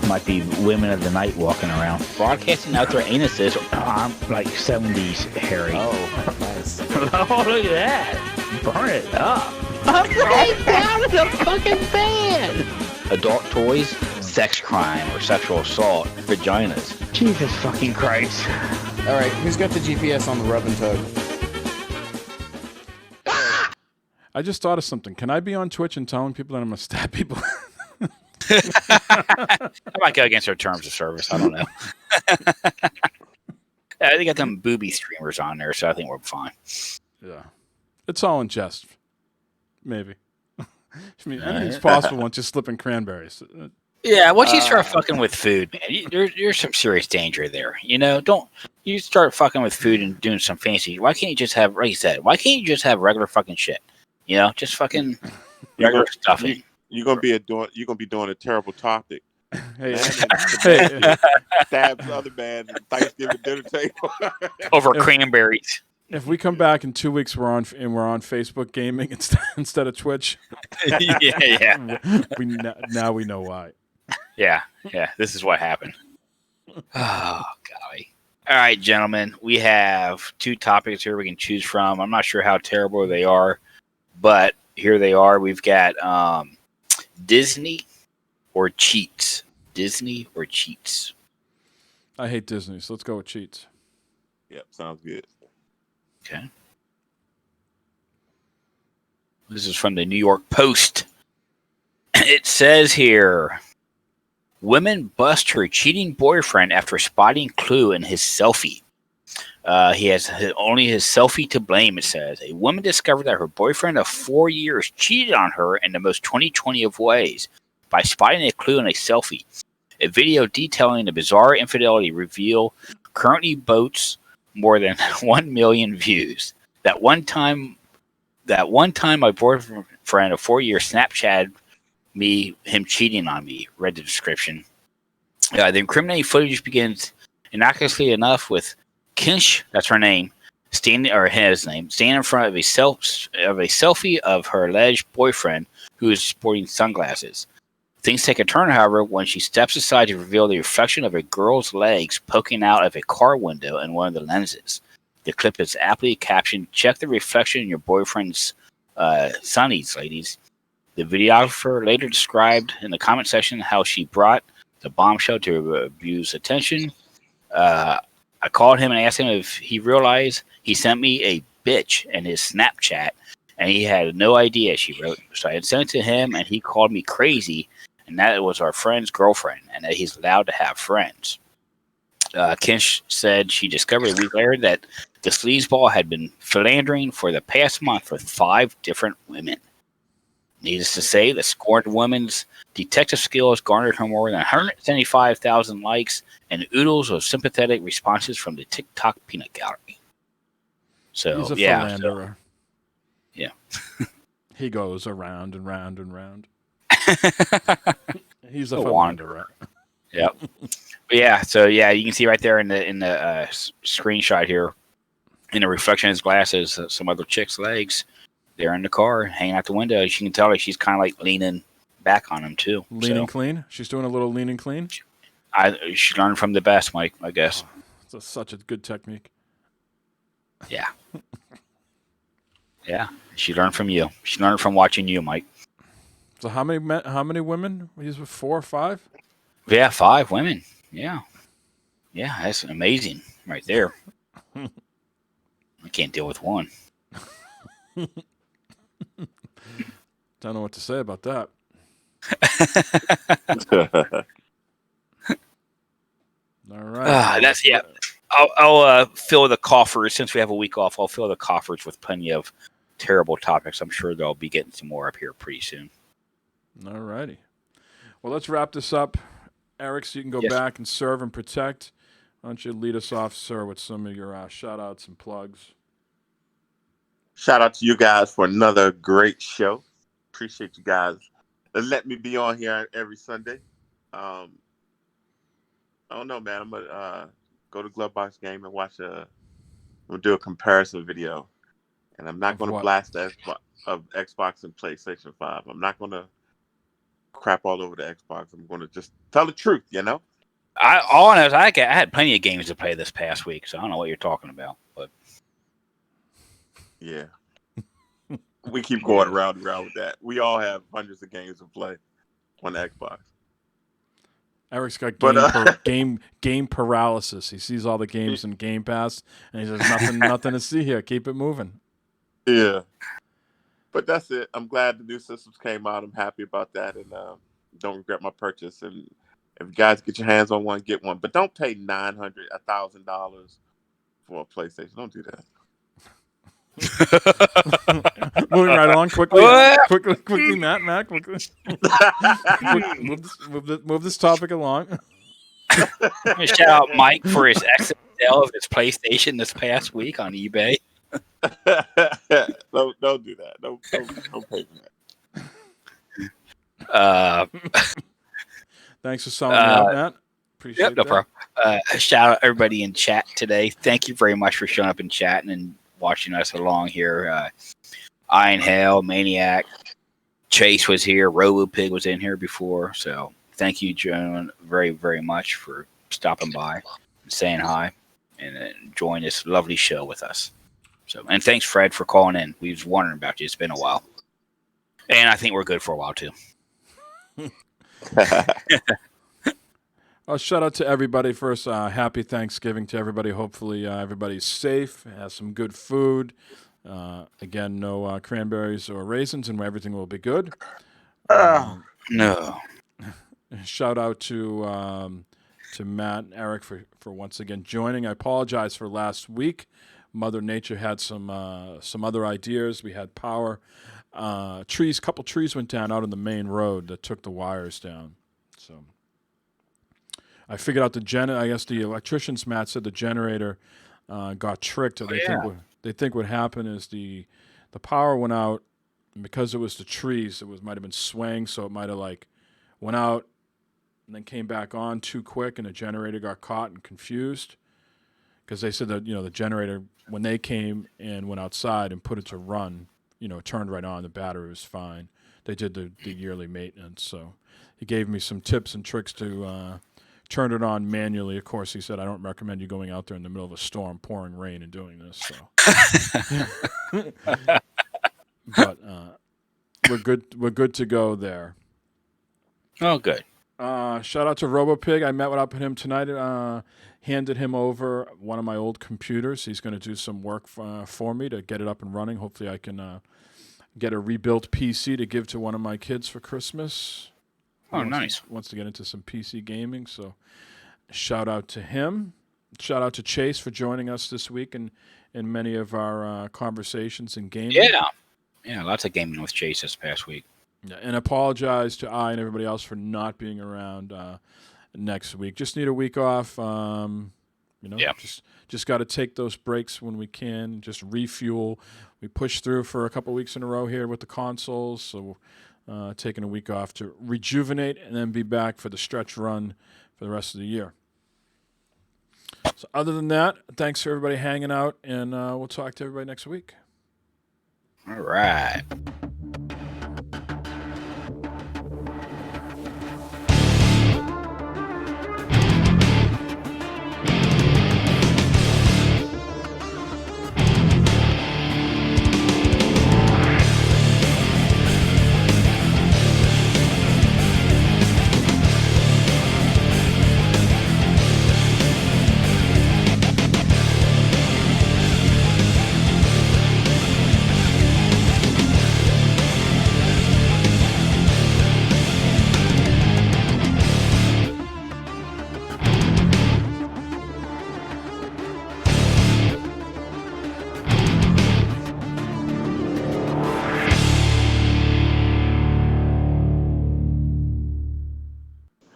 Might be women of the night walking around, broadcasting out their anuses. I'm like 70s Harry. Oh, nice. Oh, look at that! Burn it up! I'm right down in the fucking bed. Adult toys, sex crime or sexual assault, vaginas. Jesus fucking Christ! All right, who's got the GPS on the rub and tug? I just thought of something. Can I be on Twitch and telling people that I'm gonna stab people? I might go against our terms of service. I don't know. They got them booby streamers on there, so I think we're fine. Yeah, it's all in jest. Maybe. I mean, anything's possible once you slip in cranberries. Yeah, once you start fucking with food, man, there's some serious danger there. You know, don't you start fucking with food and doing some fancy. Why can't you just have, like you said, why can't you just have regular fucking shit? You know, just fucking regular stuffing. You're gonna be doing a terrible topic. Hey, stabs other man at Thanksgiving dinner table over cranberries. If we come back in 2 weeks, we're on Facebook gaming instead of Twitch. yeah. Now we know why. Yeah. This is what happened. Oh golly! All right, gentlemen, we have two topics here we can choose from. I'm not sure how terrible they are, but here they are. We've got Disney or cheats. Disney or cheats. I hate Disney, so let's go with cheats. Yep, sounds good. Okay. This is from the New York Post. It says here, women bust her cheating boyfriend after spotting clue in his selfie. He has only his selfie to blame, it says. A woman discovered that her boyfriend of 4 years cheated on her in the most 2020 of ways by spotting a clue in a selfie. A video detailing the bizarre infidelity reveal currently boasts more than 1 million views. That one time my boyfriend of 4 years Snapchatted him cheating on me, read the description. The incriminating footage begins innocuously enough with Kinsh, that's her name, standing in front of a selfie of her alleged boyfriend who is sporting sunglasses. Things take a turn, however, when she steps aside to reveal the reflection of a girl's legs poking out of a car window in one of the lenses. The clip is aptly captioned, "Check the reflection in your boyfriend's sunnies, ladies." The videographer later described in the comment section how she brought the bombshell to abuse attention. I called him and asked him if he realized he sent me a bitch in his Snapchat, and he had no idea, she wrote. So I had sent it to him, and he called me crazy, and that it was our friend's girlfriend, and that he's allowed to have friends. Kinsh said she discovered a week later that the sleazeball had been philandering for the past month with 5 different women. Needless to say, the scorned woman's detective skills garnered her more than 175,000 likes and oodles of sympathetic responses from the TikTok peanut gallery. So, he's a philanderer. Yeah. He goes around and round and round. He's a philanderer. Yep. But yeah, so yeah, you can see right there in the screenshot here, in the reflection of his glasses, some other chick's legs. They're in the car, hanging out the window. You can tell she's kind of like leaning back on him too. Leaning clean? She's doing a little leaning clean? She learned from the best, Mike, I guess. It's such a good technique. Yeah. Yeah. She learned from you. She learned from watching you, Mike. So how many women? He's with 4 or 5? Yeah, 5 women. Yeah. Yeah, that's amazing right there. I can't deal with one. Don't know what to say about that. All right. That's yeah. I'll fill the coffers since we have a week off. I'll fill the coffers with plenty of terrible topics. I'm sure they'll be getting some more up here pretty soon. All righty. Well, let's wrap this up. Eric, so you can go back and serve and protect. Why don't you lead us off, sir, with some of your shout-outs and plugs? Shout out to you guys for another great show. Appreciate you guys. Let me be on here every Sunday. I don't know, man. I'm gonna go to Glovebox Game and watch I'm gonna do a comparison video, and I'm not gonna blast the Xbox and PlayStation 5. I'm not gonna crap all over the Xbox. I'm gonna just tell the truth, you know. All I know is I had plenty of games to play this past week, so I don't know what you're talking about. But yeah, we keep going around and around with that. We all have hundreds of games to play on the Xbox. Eric's got game paralysis. He sees all the games in Game Pass, and he says, nothing to see here. Keep it moving. Yeah. But that's it. I'm glad the new systems came out. I'm happy about that, and don't regret my purchase. And if you guys get your hands on one, get one. But don't pay $900, $1,000 for a PlayStation. Don't do that. Moving right along quickly, Matt, quickly. move this topic along. Shout out Mike for his excellent sale of his PlayStation this past week on eBay. Don't do that. Don't pay for that. Thanks for selling me out, Matt. Appreciate no that. problem. Shout out everybody in chat today. Thank you very much for showing up in chat and watching us along here. Iron Hell, Maniac, Chase was here. RoboPig was in here before. So thank you, Joan, very, very much for stopping by and saying hi and enjoying this lovely show with us. So, and thanks, Fred, for calling in. We was wondering about you. It's been a while. And I think we're good for a while, too. Shout out to everybody first. Happy Thanksgiving to everybody. Hopefully everybody's safe, has some good food. Again, no cranberries or raisins, and everything will be good. No. Shout out to Matt and Eric for once again joining. I apologize for last week. Mother Nature had some other ideas. We had power. Couple trees went down out on the main road that took the wires down. So I figured out I guess the electricians, Matt said the generator got tricked. They think what happened is the power went out, and because it was the trees, might have been swaying, so it might have went out and then came back on too quick, and the generator got caught and confused. Because they said that the generator, when they came and went outside and put it to run, it turned right on. The battery was fine. They did the yearly maintenance, so he gave me some tips and tricks to turn it on manually. Of course, he said, I don't recommend you going out there in the middle of a storm, pouring rain, and doing this. So, but we're good. We're good to go there. Oh, good. Shout out to RoboPig. I met with him tonight. Handed him over one of my old computers. He's going to do some work for me to get it up and running. Hopefully, I can get a rebuilt PC to give to one of my kids for Christmas. Oh, nice. Wants to get into some PC gaming, so shout out to him. Shout out to Chase for joining us this week in many of our conversations and gaming. Yeah, lots of gaming with Chase this past week. Yeah, and apologize to I and everybody else for not being around next week. Just need a week off. Just got to take those breaks when we can. Just refuel. We pushed through for a couple weeks in a row here with the consoles, so taking a week off to rejuvenate and then be back for the stretch run for the rest of the year. So other than that, thanks for everybody hanging out, and we'll talk to everybody next week. All right.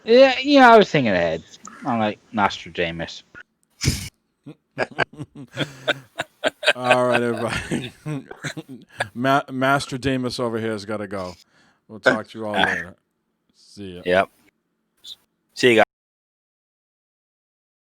Yeah, I was thinking ahead. I'm like Nostradamus. All right, everybody. Master Damus over here has got to go. We'll talk to you all later. See ya. Yep. See you guys.